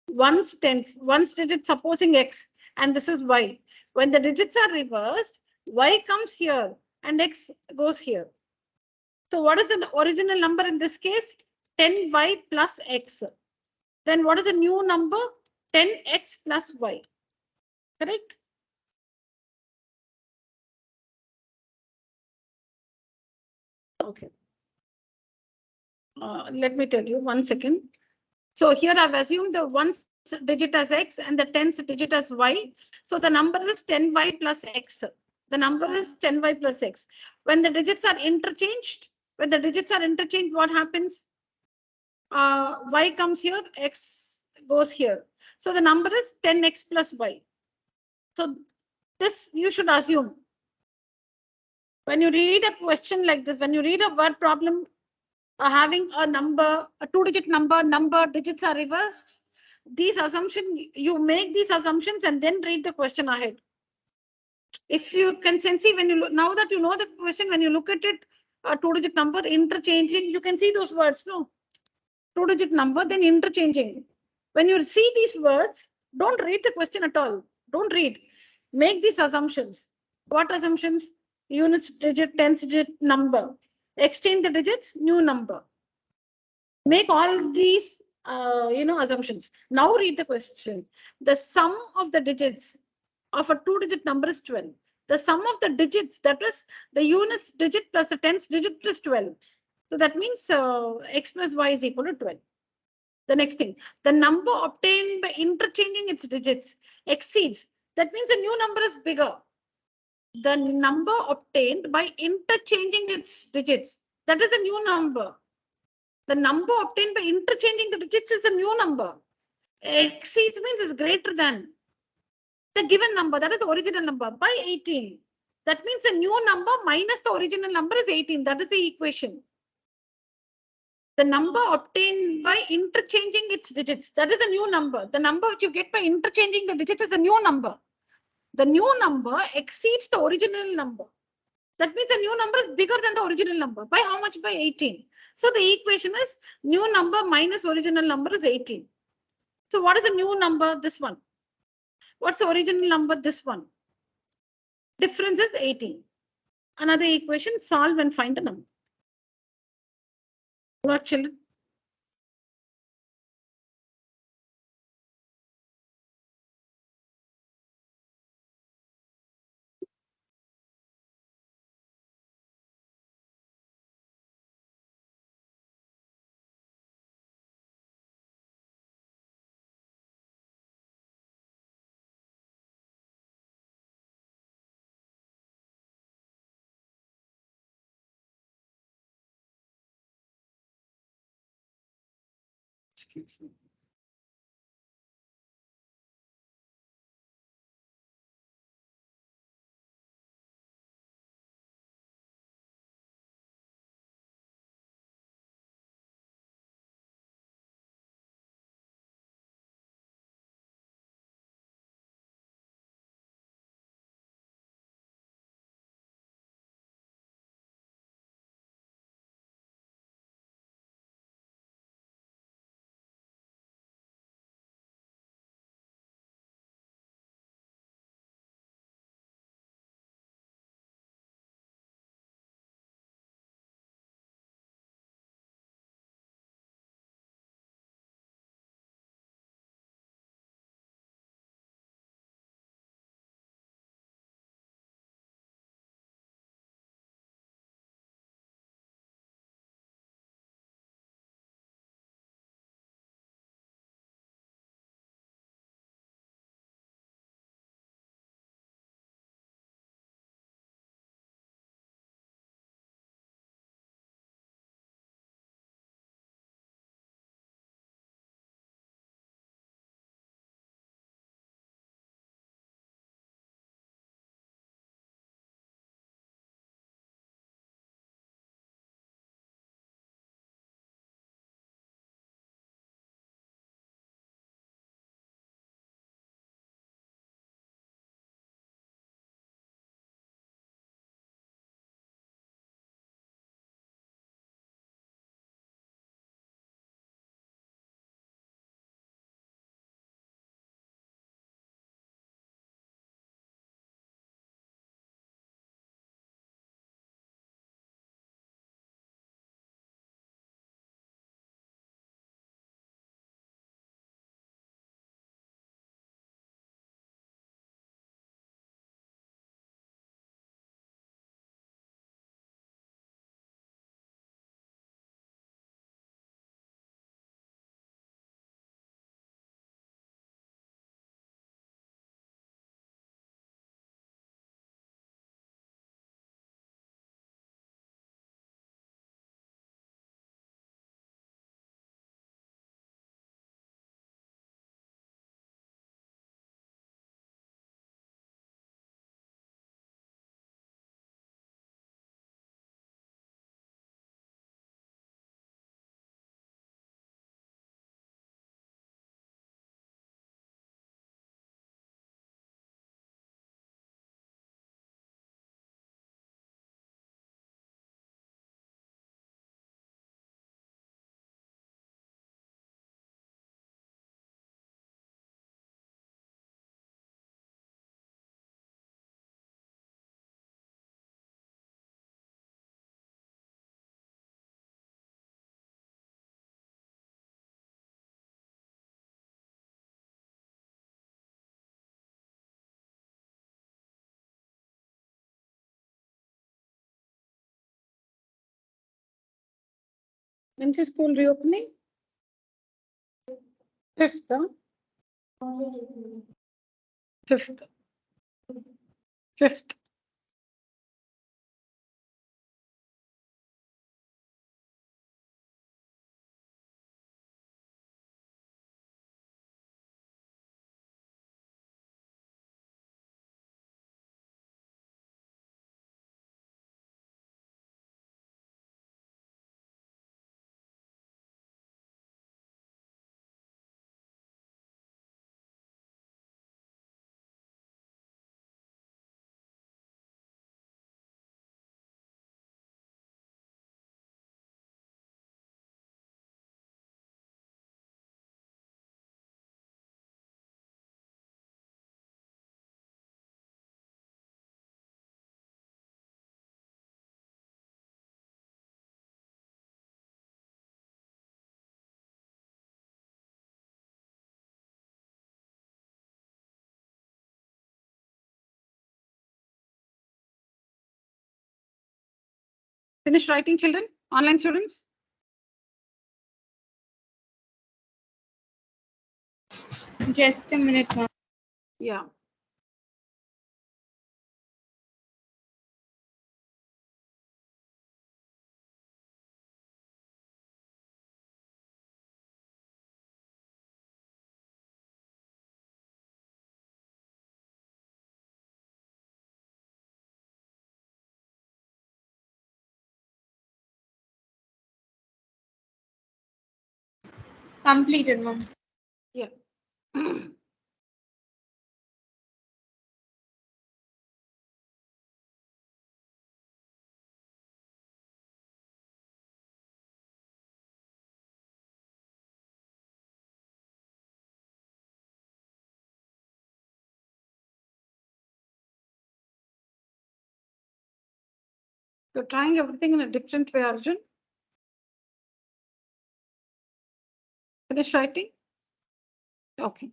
ones digit supposing x, and this is y. When the digits are reversed, y comes here and x goes here. So what is the original number in this case? 10y plus x. Then what is the new number? 10x plus y. Correct? Okay. Let me tell you 1 second. So here I've assumed the ones digit as x and the tens digit as y. So the number is 10y plus x. The number is 10y plus x. When the digits are interchanged, what happens? Y comes here, x goes here. So the number is 10x plus y. So this you should assume. When you read a question like this, when you read a word problem having a number, a two-digit number digits are reversed, these assumptions, you make these assumptions and then read the question ahead. If you can see, when you look, now that you know the question, when you look at it, a two-digit number interchanging, you can see those words, no? Two-digit number, then interchanging. When you see these words, don't read the question at all. Don't read. Make these assumptions. What assumptions? Units, digit, tens digit, number. Exchange the digits, new number. Make all these assumptions. Now read the question. The sum of the digits of a two-digit number is 12. The sum of the digits, that is the units digit plus the tens digit is 12. So that means x plus y is equal to 12. The next thing, the number obtained by interchanging its digits exceeds. That means the new number is bigger. The number obtained by interchanging its digits, that is a new number. The number obtained by interchanging the digits is a new number. Exceeds means is greater than the given number, that is the original number, by 18. That means the new number minus the original number is 18. That is the equation. The number obtained by interchanging its digits, that is a new number. The number which you get by interchanging the digits is a new number. The new number exceeds the original number. That means a new number is bigger than the original number. By how much? By 18. So the equation is new number minus original number is 18. So what is a new number? This one. What's the original number? This one. Difference is 18. Another equation, solve and find the number. Work, children. Excuse me. When's the school reopening? 5th. Huh? 5th. 5th. Finish writing, children? Online students? Just a minute, ma'am. Yeah. Completed, ma'am. Yeah. You're trying everything in a different way, Arjun. Finish writing? Okay.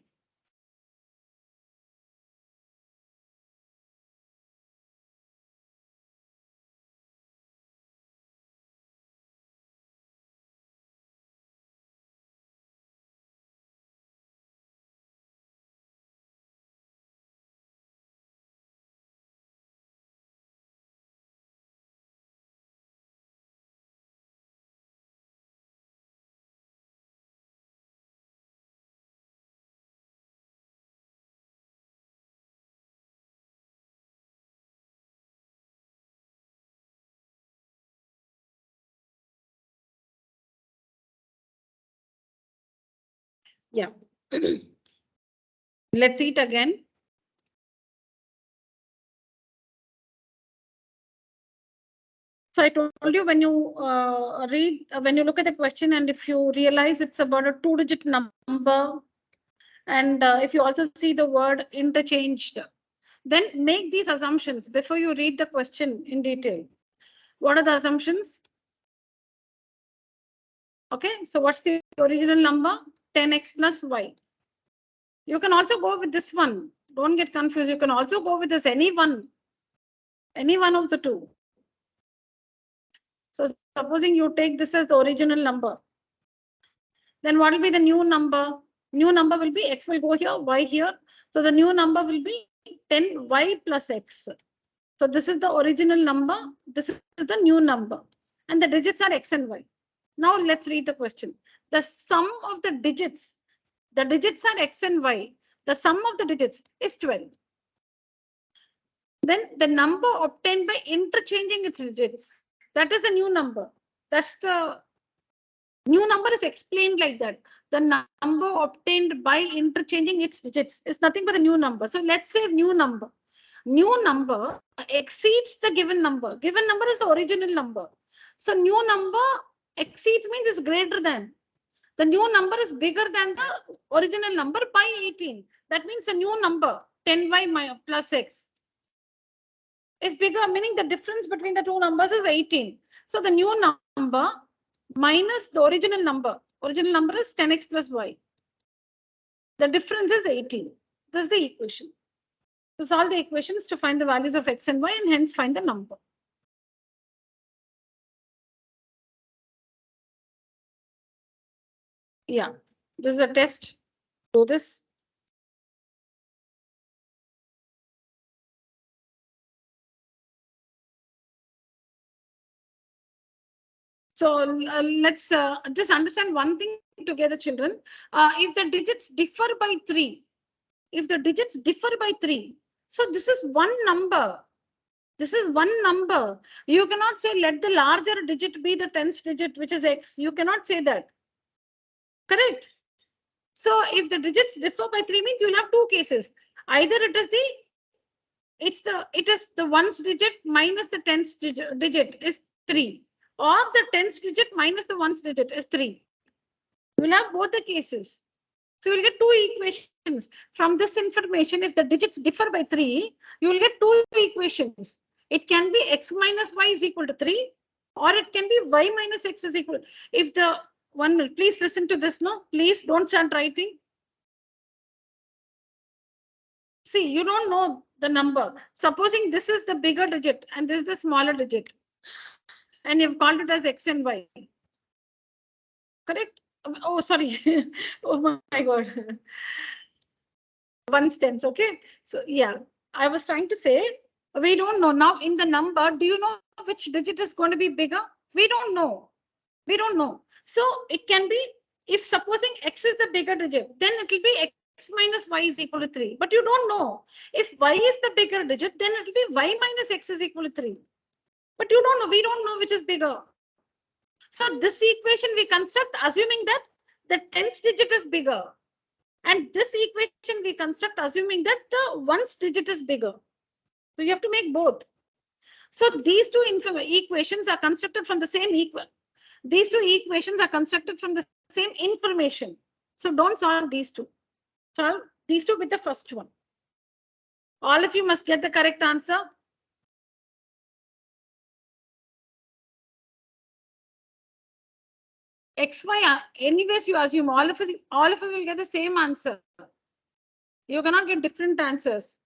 Yeah. Let's see it again. So I told you when you when you look at the question and if you realize it's about a 2-digit number, and if you also see the word interchanged, then make these assumptions before you read the question in detail. What are the assumptions? Okay, so what's the original number? 10x plus y. You can also go with this one. Don't get confused. You can also go with this any one of the two. So supposing you take this as the original number, then what will be the new number? New number will be x will go here, y here. So the new number will be 10y plus x. So this is the original number. This is the new number. And the digits are x and y. Now let's read the question. The sum of the digits are x and y. The sum of the digits is 12. Then the number obtained by interchanging its digits, that is the new number. That's the new number is explained like that. The number obtained by interchanging its digits is nothing but a new number. So let's say new number. New number exceeds the given number. Given number is the original number. So new number exceeds means is greater than. The new number is bigger than the original number by 18. That means the new number 10y plus x is bigger, meaning the difference between the two numbers is 18. So the new number minus the original number. Original number is 10x plus y. The difference is 18. That's the equation. To solve the equations to find the values of x and y and hence find the number. Yeah, this is a test. Do this. So let's just understand one thing together, children. If the digits differ by 3, so this is one number. This is one number. You cannot say let the larger digit be the 10th digit, which is x. You cannot say that. Correct? So if the digits differ by 3 means you will have two cases. Either it is the ones digit minus the 10th digit is 3, or the 10th digit minus the ones digit is 3. You will have both the cases. So you will get two equations from this information. If the digits differ by 3, you will get two equations. It can be x minus y is equal to 3, or it can be y minus x is equal. If the one will please listen to this, no, please don't start writing. See, you don't know the number. Supposing this is the bigger digit and this is the smaller digit, and you've called it as x and y. Correct? Oh, sorry. Oh my God. 1/10. Okay. So yeah, I was trying to say we don't know now in the number. Do you know which digit is going to be bigger? We don't know. We don't know. So it can be, if supposing x is the bigger digit, then it will be x minus y is equal to 3. But you don't know. If y is the bigger digit, then it will be y minus x is equal to 3. But you don't know. We don't know which is bigger. So this equation we construct assuming that the 10th digit is bigger. And this equation we construct assuming that the ones digit is bigger. So you have to make both. So these two equations are constructed from the same These two equations are constructed from the same information. So don't solve these two. Solve these two with the first one. All of you must get the correct answer. XY, anyways, you assume all of us will get the same answer. You cannot get different answers.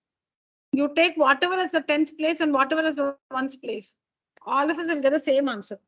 You take whatever is the 10th place and whatever is the 1st place. All of us will get the same answer.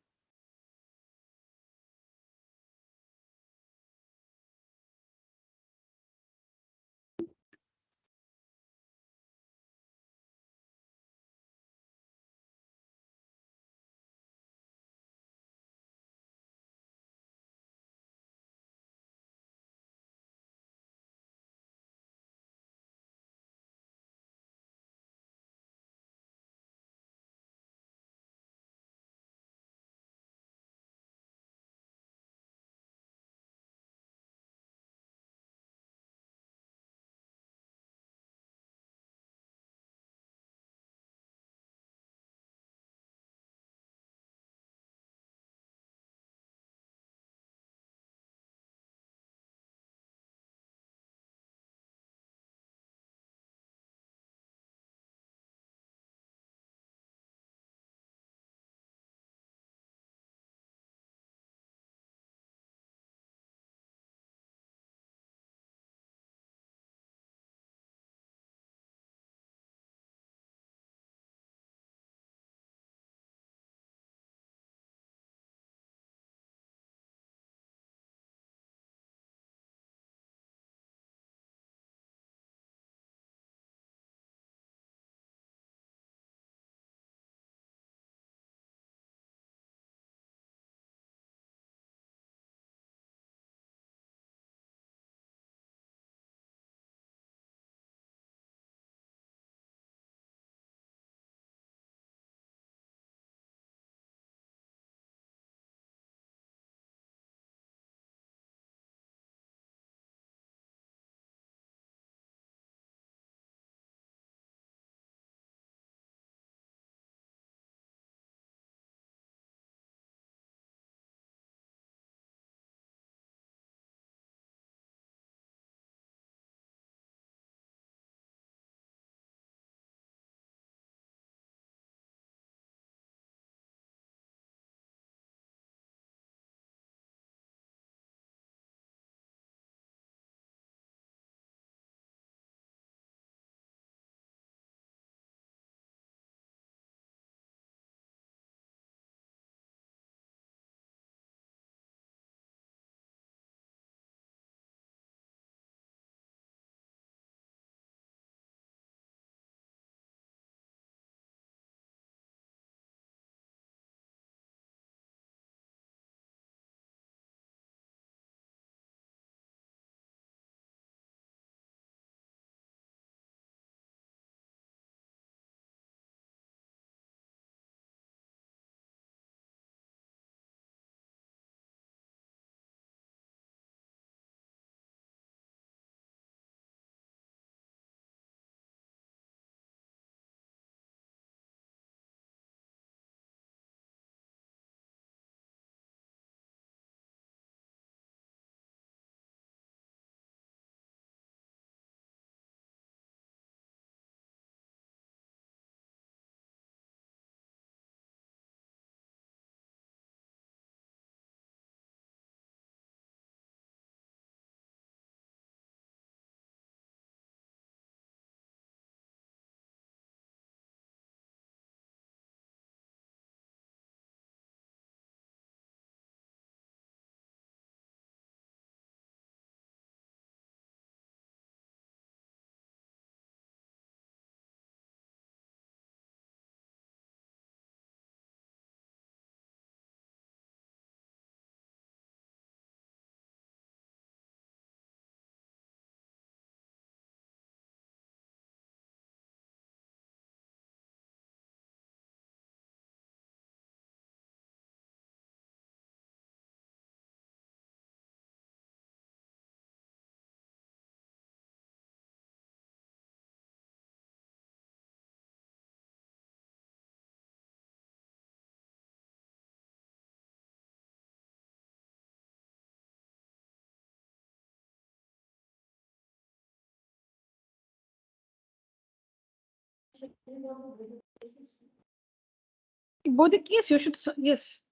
Both the case you should, yes.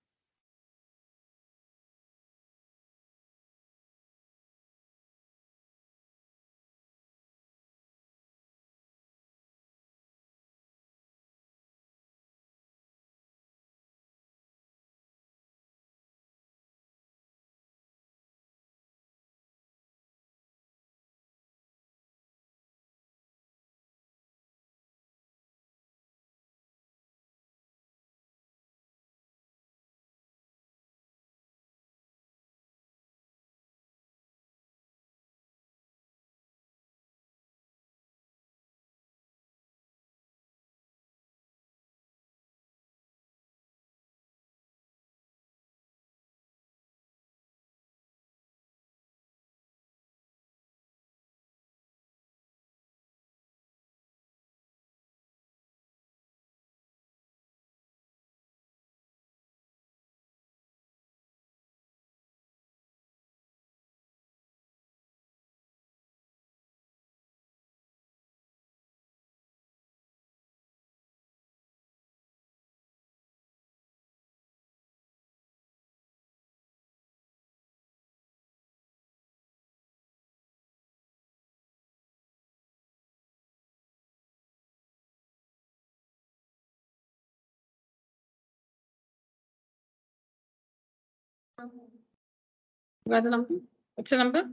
Got the number? What's the number?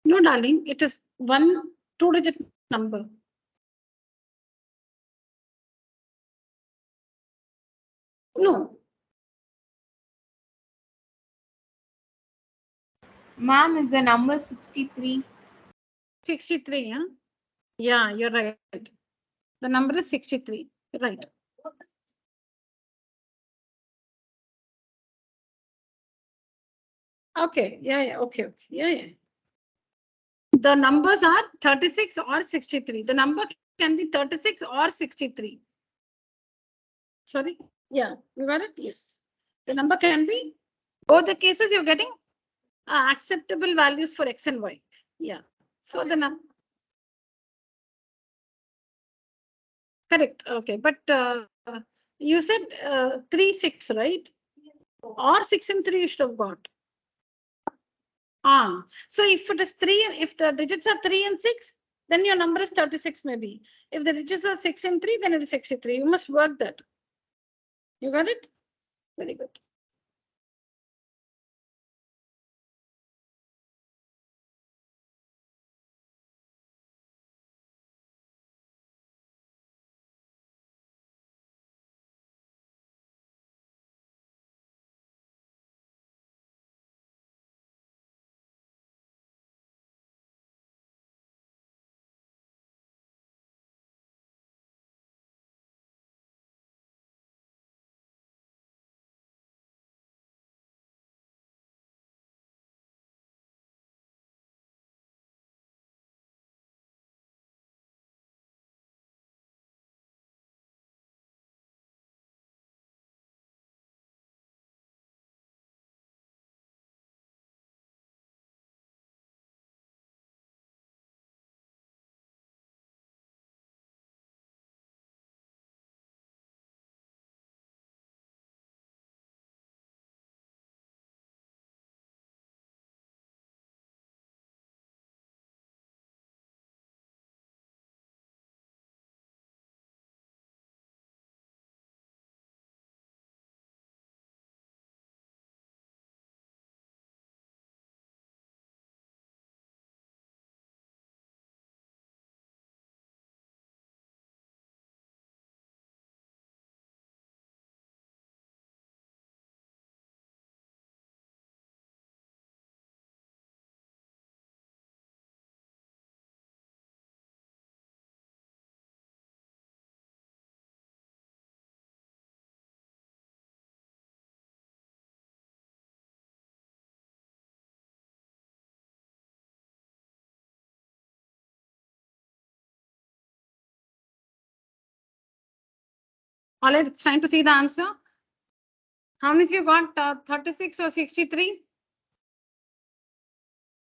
No, darling, it is 2-digit number. No. Ma'am, is the number 63? 63, huh? Yeah, you're right. The number is 63. Right. Okay. Yeah. Okay. Yeah. The numbers are 36 or 63. The number can be 36 or 63. Sorry. Yeah, you got it? Yes. The number can be, both the cases you're getting acceptable values for X and Y. Yeah. So the number. Correct. Okay. But you said 3, 6, right? Or 6 and 3 you should have got. So if it is 3, if the digits are 3 and 6, then your number is 36 maybe. If the digits are 6 and 3, then it is 63. You must work that. You got it? Very good. All right, it's time to see the answer. How many of you got 36 or 63?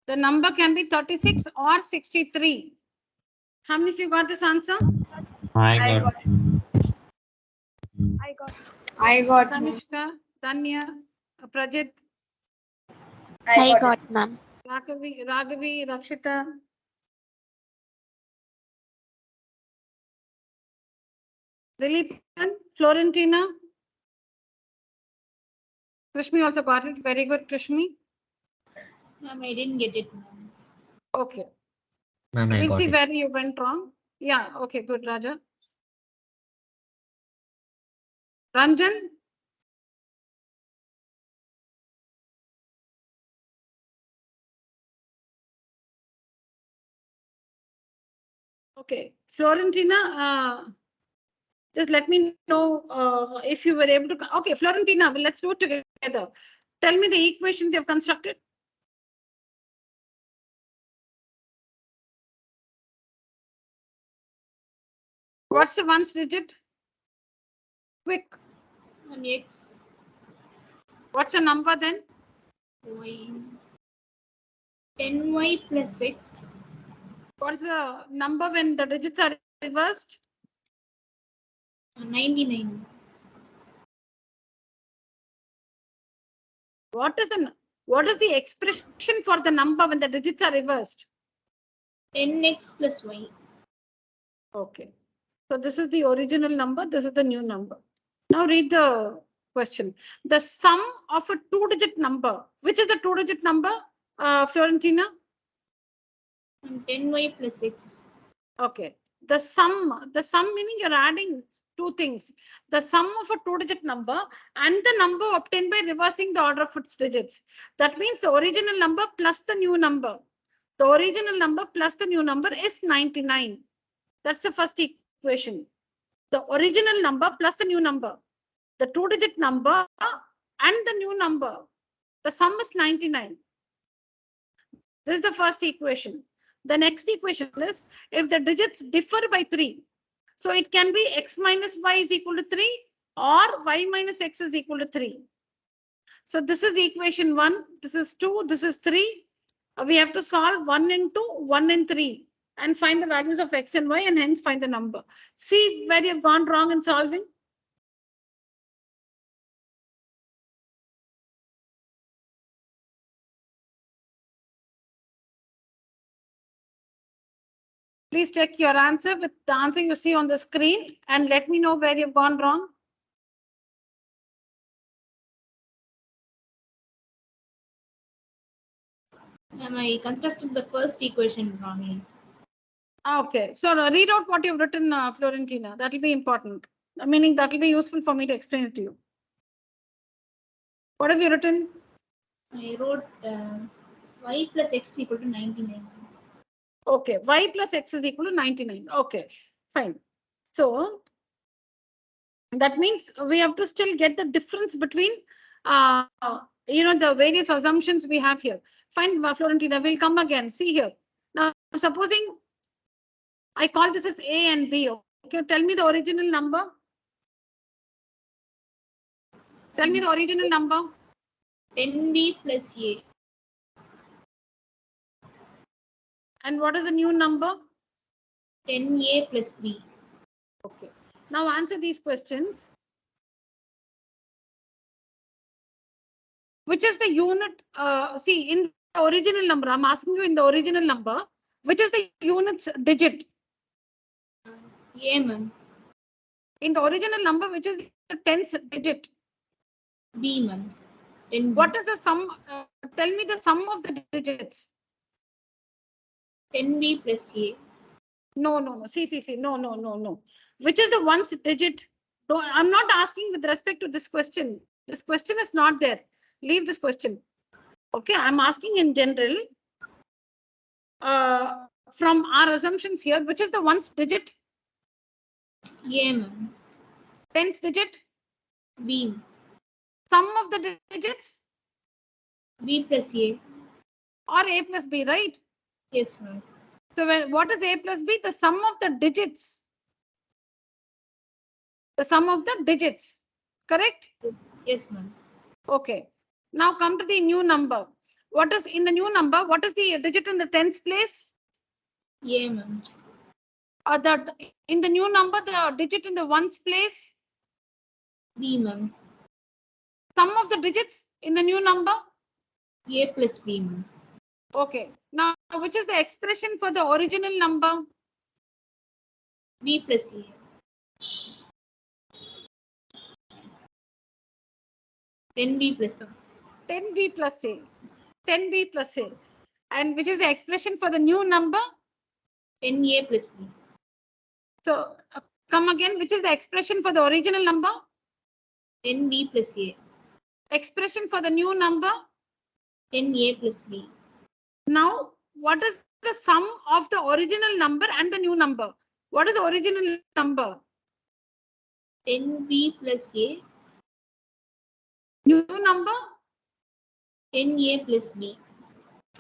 The number can be 36 or 63. How many of you got this answer? I got it. I got it. I got Tanishka, Danya, Prajit, I got, ma'am. Raghavi, Rakshita. Dilipan, Florentina. Krishmi also got it. Very good, Krishmi. Ma'am, I didn't get it. Ma'am. Okay. Ma'am, I We'll got see it. where you went wrong. Yeah, okay, good, Raja. Ranjan? Okay, Florentina, just let me know if you were able to. Okay, Florentina, well, let's do it together. Tell me the equations you have constructed. What's the ones digit? Quick. X, What's the number then? Y, 10y plus x, What's the number when the digits are reversed? 99. What is the expression for the number when the digits are reversed? 10x plus y. Okay. So this is the original number. This is the new number. Now read the question. The sum of a two-digit number. Which is the two-digit number, Florentina? 10y plus x. Okay. The sum meaning you're adding two things. The sum of a two-digit number and the number obtained by reversing the order of its digits. That means the original number plus the new number. The original number plus the new number is 99. That's the first equation. The original number plus the new number. The two-digit number and the new number. The sum is 99. This is the first equation. The next equation is if the digits differ by 3. So it can be x minus y is equal to 3 or y minus x is equal to 3. So this is equation 1. This is 2. This is 3. We have to solve 1 and 2, 1 and 3 and find the values of x and y and hence find the number. See where you've gone wrong in solving. Please check your answer with the answer you see on the screen and let me know where you've gone wrong. I constructed the first equation wrongly. Okay, so read out what you've written, Florentina. That will be important. Meaning that will be useful for me to explain it to you. What have you written? I wrote y plus x is equal to 99. Okay, y plus x is equal to 99. Okay, fine. So that means we have to still get the difference between, the various assumptions we have here. Fine, Florentina, we'll come again. See here. Now, supposing I call this as A and B. Okay, tell me the original number. Tell me the original number. 10b plus a. And what is the new number? 10a plus b. Okay. Now answer these questions. Which is the unit? See, in the original number, I'm asking you in the original number, which is the unit's digit? A, ma'am. In the original number, which is the tens digit? B, ma'am. 10b. What is the sum? Tell me the sum of the digits. 10b plus a. No. See. No. Which is the ones digit? No, I'm not asking with respect to this question. This question is not there. Leave this question. Okay, I'm asking in general. From our assumptions here, which is the ones digit? A, ma'am. Tens digit? B. Sum of the digits? B plus a. Or A plus B, right? Yes, ma'am. So what is A plus B? The sum of the digits. The sum of the digits. Correct? Yes, ma'am. Okay. Now come to the new number. What is in the new number? What is the digit in the tens place? A, ma'am. in the new number, the digit in the ones place? B, ma'am. Sum of the digits in the new number? A plus B, ma'am. Okay. Now, which is the expression for the original number? B plus A. 10B plus A. 10b plus a. 10b plus a. And which is the expression for the new number? 10A plus B. So come again, which is the expression for the original number? 10B plus A. Expression for the new number? 10A plus B. Now, what is the sum of the original number and the new number? What is the original number? 10B plus A. New number? 10A plus B.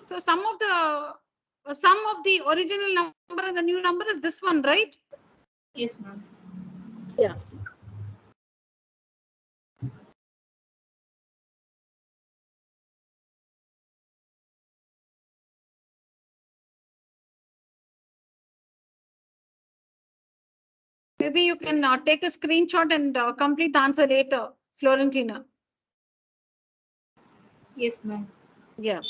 So sum of the original number and the new number is this one, right? Yes, ma'am. Yeah. Maybe you can take a screenshot and complete the answer later, Florentina. Yes, ma'am. Yeah.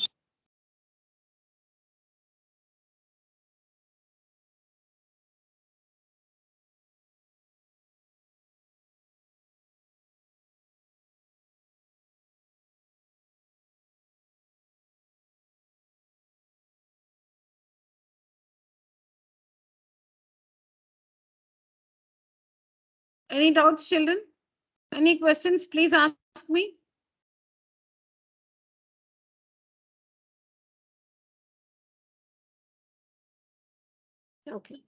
Any doubts, children? Any questions, please ask me. Okay.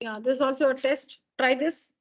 Yeah, this is also a test. Try this.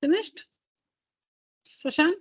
Finished? Sushant?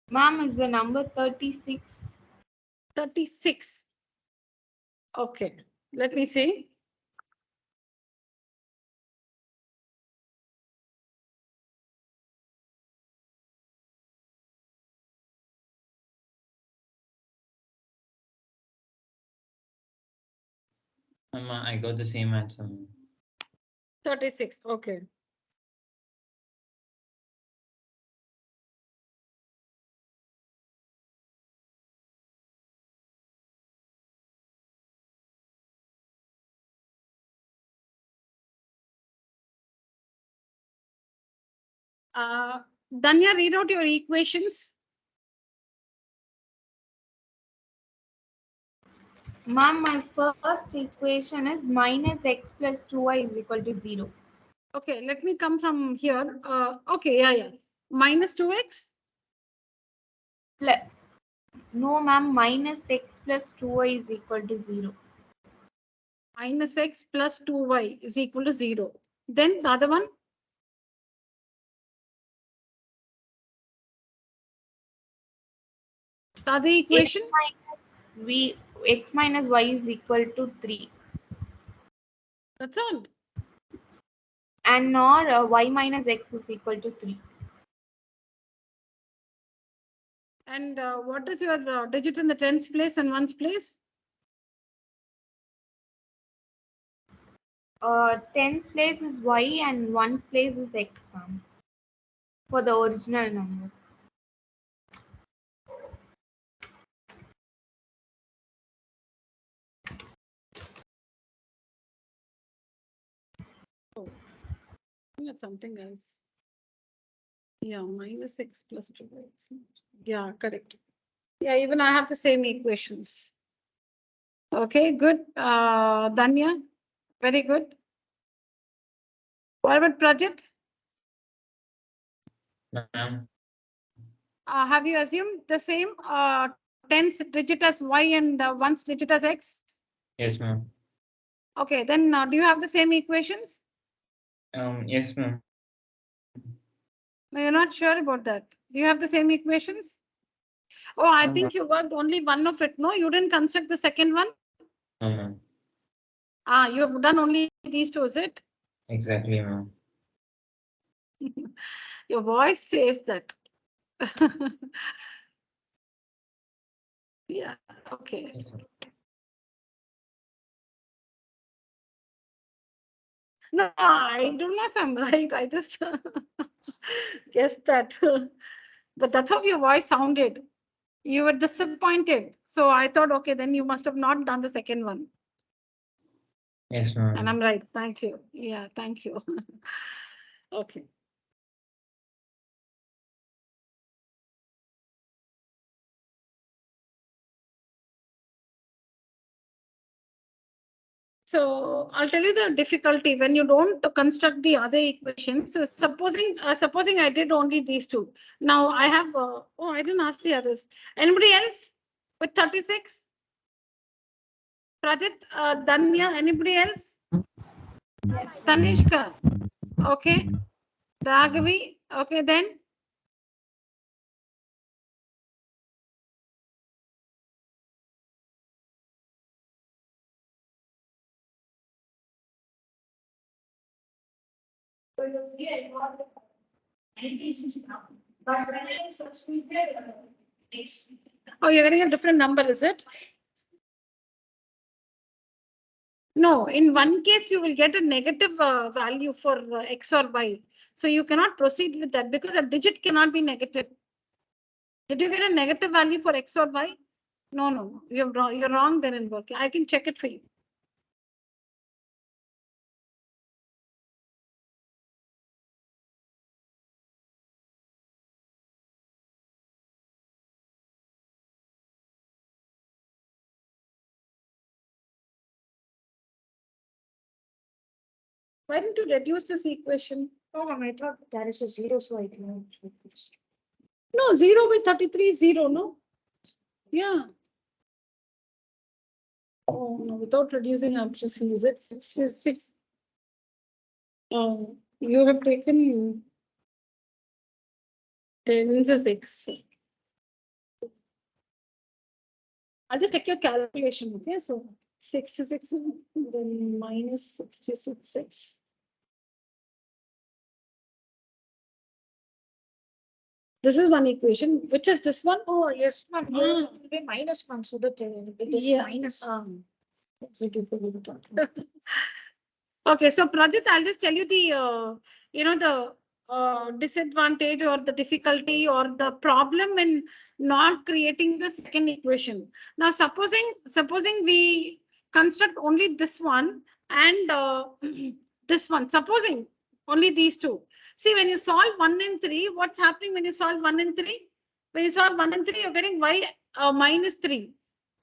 Ma'am, is the number 36? 36. Okay, let me see. I got the same answer. Ma'am. 36. Okay. Danya, read out your equations. Ma'am, my first equation is minus x plus 2y is equal to 0. Okay, let me come from here. Okay, yeah. Minus 2x. No, ma'am, minus x plus 2y is equal to 0. Minus x plus 2y is equal to 0. Then the other one. The other equation. X minus y is equal to 3. That's all. And nor y minus x is equal to 3. And what is your digit in the tens place and ones place? Tens place is y and ones place is x, ma'am, for the original number. Oh, that's something else. Yeah, minus x plus 2x. Yeah, correct. Yeah, even I have the same equations. Okay, good. Danya, very good. What about Prajit? Ma'am. Have you assumed the same tens digit as y and ones digit as x? Yes, ma'am. Okay, then do you have the same equations? Yes, ma'am. No, you're not sure about that. Do you have the same equations? Oh, I No, think you worked only one of it. No, you didn't construct the second one. No, ma'am. Ah, you have done only these two, is it? Exactly, ma'am. Your voice says that. Yeah, okay. Yes, ma'am. No, I don't know if I'm right. I just guessed that. But that's how your voice sounded. You were disappointed. So I thought, okay, then you must have not done the second one. Yes, And ma'am. I'm right. Thank you. Yeah, thank you. Okay. So I'll tell you the difficulty when you don't construct the other equations. So supposing I did only these two. Now I have, oh, I didn't ask the others. Anybody else with 36? Prajit, Danya, anybody else? Yes, Tanishka, okay. Raghavi, okay then. Oh, you're getting a different number, is it? No, in one case you will get a negative value for X or Y. So you cannot proceed with that because a digit cannot be negative. Did you get a negative value for X or Y? No, no, you're wrong. You're wrong then in work. I can check it for you. Why didn't you reduce this equation? Oh, I thought there is a zero, so I cannot. No, 0 by 33 is 0, no? Yeah. Oh, no, without reducing amplitude, is it 66? You have taken 10 to 6. I'll just take your calculation, okay? So 66 then minus 66. This is one equation. Which is this one? Oh, yes, ma'am. Ah. It will be -1, so that it is Yeah. minus. Okay, so Pradit, I'll just tell you the, the disadvantage or the difficulty or the problem in not creating the second equation. Now, supposing we construct only this one and this one, supposing only these two. See, when you solve 1 and 3, what's happening when you solve 1 and 3? When you solve 1 and 3, you're getting y minus 3,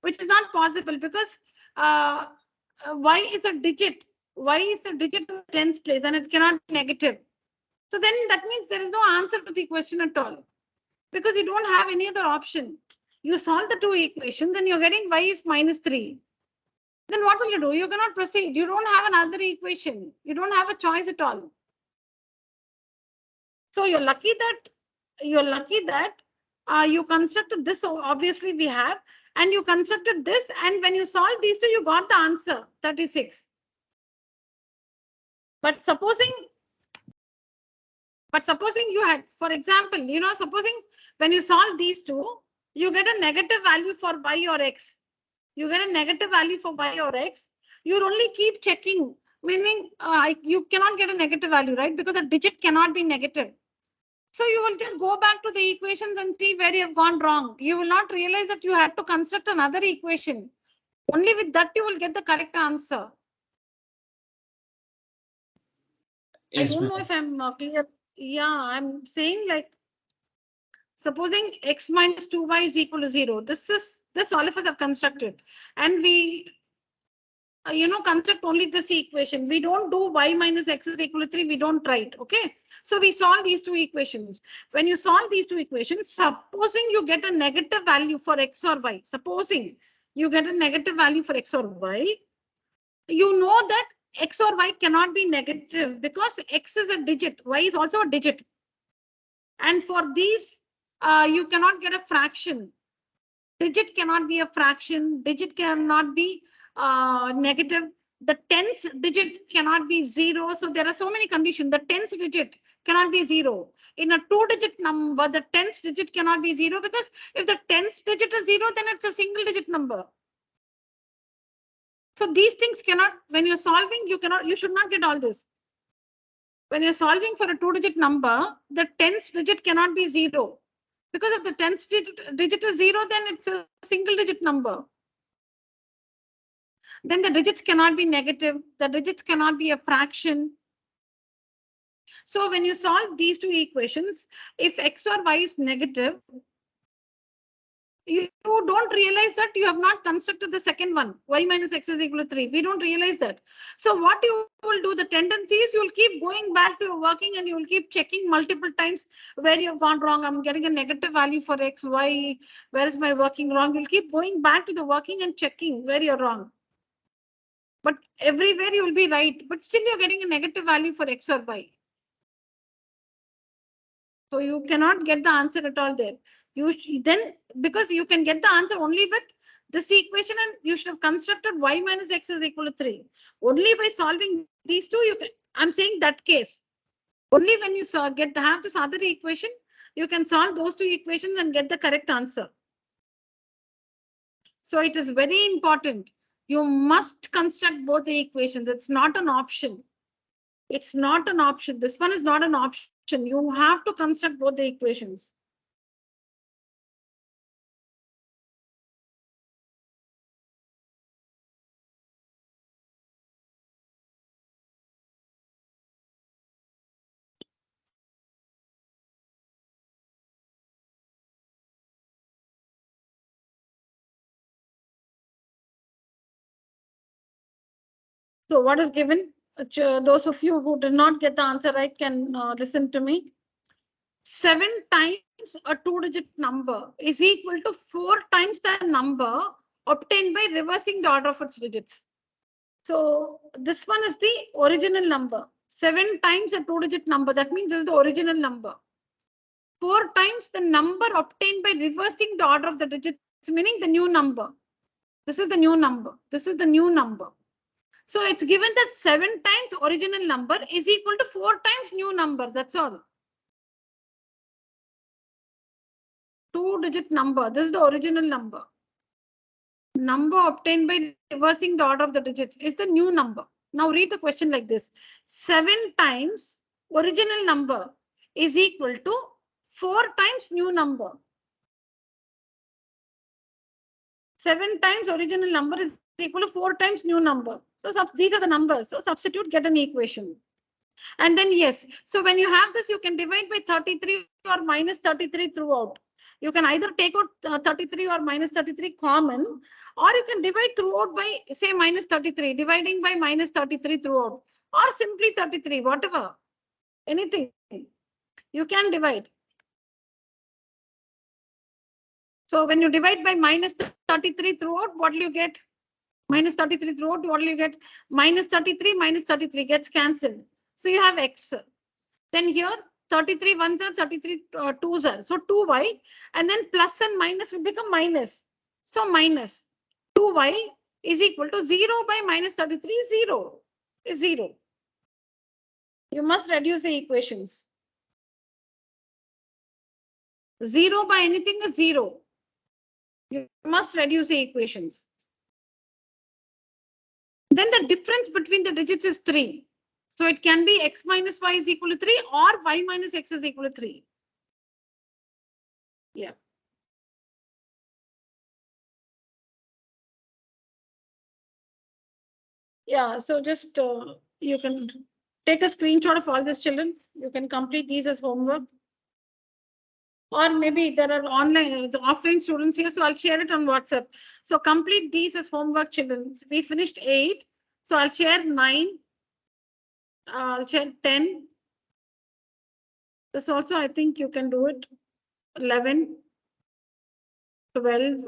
which is not possible because y is a digit. Y is a digit to the tens place and it cannot be negative. So then that means there is no answer to the question at all because you don't have any other option. You solve the two equations and you're getting y is minus 3. Then what will you do? You cannot proceed. You don't have another equation. You don't have a choice at all. So you're lucky that you constructed this. So obviously we have, and you constructed this. And when you solve these two, you got the answer 36. But supposing you had, for example, supposing when you solve these two, you get a negative value for y or x. You get a negative value for y or x. You only keep checking, meaning you cannot get a negative value, right? Because a digit cannot be negative. So you will just go back to the equations and see where you have gone wrong. You will not realize that you had to construct another equation. Only with that you will get the correct answer. Yes, I don't ma'am. know if I'm clear. Yeah, I'm saying like, supposing x minus 2y is equal to 0. This all of us have constructed. And we, construct only this equation. We don't do y minus x is equal to 3. We don't try it. Okay. So we solve these two equations. When you solve these two equations, supposing you get a negative value for x or y, supposing you get a negative value for x or y, you know that x or y cannot be negative because x is a digit, y is also a digit. And for these, you cannot get a fraction. Digit cannot be a fraction. Digit cannot be negative. The 10th digit cannot be 0. So there are so many conditions. The 10th digit cannot be 0. In a 2-digit number, the 10th digit cannot be 0 because if the 10th digit is 0, then it's a single digit number. So these things cannot, when you're solving, you should not get all this. When you're solving for a 2-digit number, the 10th digit cannot be 0. Because if the 10th digit is 0, then it's a single digit number. Then the digits cannot be negative. The digits cannot be a fraction. So when you solve these two equations, if x or y is negative, you don't realize that you have not constructed the second one, y minus x is equal to 3. We don't realize that. So what you will do, the tendency is you will keep going back to your working and you will keep checking multiple times where you have gone wrong. I'm getting a negative value for x, y, where is my working wrong? You'll keep going back to the working and checking where you're wrong. But everywhere you will be right, but still you're getting a negative value for x or y. So you cannot get the answer at all there. Then because you can get the answer only with this equation and you should have constructed y minus x is equal to 3. Only by solving these two, you can, I'm saying that case. Only when you have this other equation, you can solve those two equations and get the correct answer. So it is very important. You must construct both the equations. It's not an option. It's not an option. This one is not an option. You have to construct both the equations. So what is given? Those of you who did not get the answer right can listen to me. 7 times a 2-digit number is equal to 4 times the number obtained by reversing the order of its digits. So this one is the original number. 7 times a 2-digit number. That means this is the original number. 4 times the number obtained by reversing the order of the digits, meaning the new number. This is the new number. This is the new number. So it's given that 7 times original number is equal to 4 times new number. That's all. 2-digit number. This is the original number. Number obtained by reversing the order of the digits is the new number. Now read the question like this. 7 times original number is equal to 4 times new number. 7 times original number is equal to 4 times new number. So these are the numbers. So substitute, get an equation. And then yes, so when you have this, you can divide by 33 or minus 33 throughout. You can either take out 33 or minus 33 common, or you can divide throughout by say minus 33, dividing by minus 33 throughout, or simply 33, whatever, anything. You can divide. So when you divide by minus 33 throughout, what will you get? Minus 33 throughout, what will you get? Minus 33 gets cancelled. So you have x. Then here 33 ones are 33 twos are. So 2y and then plus and minus will become minus. So minus 2y is equal to 0 by minus 33 0 is 0. You must reduce the equations. 0 by anything is 0. You must reduce the equations. Then the difference between the digits is 3. So it can be x minus y is equal to 3 or y minus x is equal to 3. Yeah. Yeah, so just you can take a screenshot of all these children. You can complete these as homework. Or maybe there are online, offline students here, so I'll share it on WhatsApp. So complete these as homework, children. We finished 8. So I'll share 9. I'll share 10. This also, I think you can do it. 11, 12.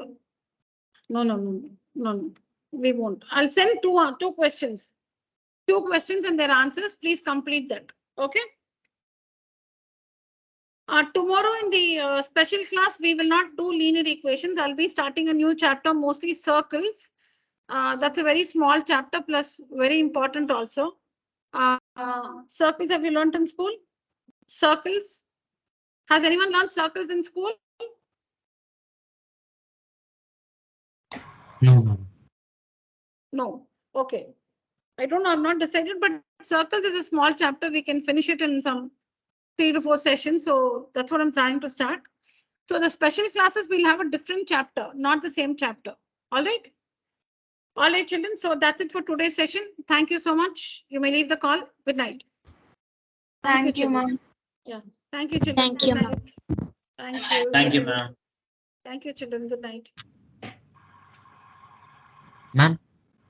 No. We won't. I'll send two questions. 2 questions and their answers. Please complete that. Okay. Tomorrow in the special class, we will not do linear equations. I'll be starting a new chapter, mostly circles. That's a very small chapter plus very important also. Circles have you learnt in school? Circles. Has anyone learned circles in school? No, ma'am. No. Okay. I don't know. I'm not decided, but circles is a small chapter. We can finish it in some 3 to 4 sessions. So that's what I'm trying to start. So the special classes will have a different chapter, not the same chapter. All right. All right, children. So that's it for today's session. Thank you so much. You may leave the call. Good night. Thank you, children. ma'am. Yeah. Thank you, children. Thank Good you, night. ma'am. Thank you. Thank you, Good night. ma'am. Thank you, children. Good night. Ma'am.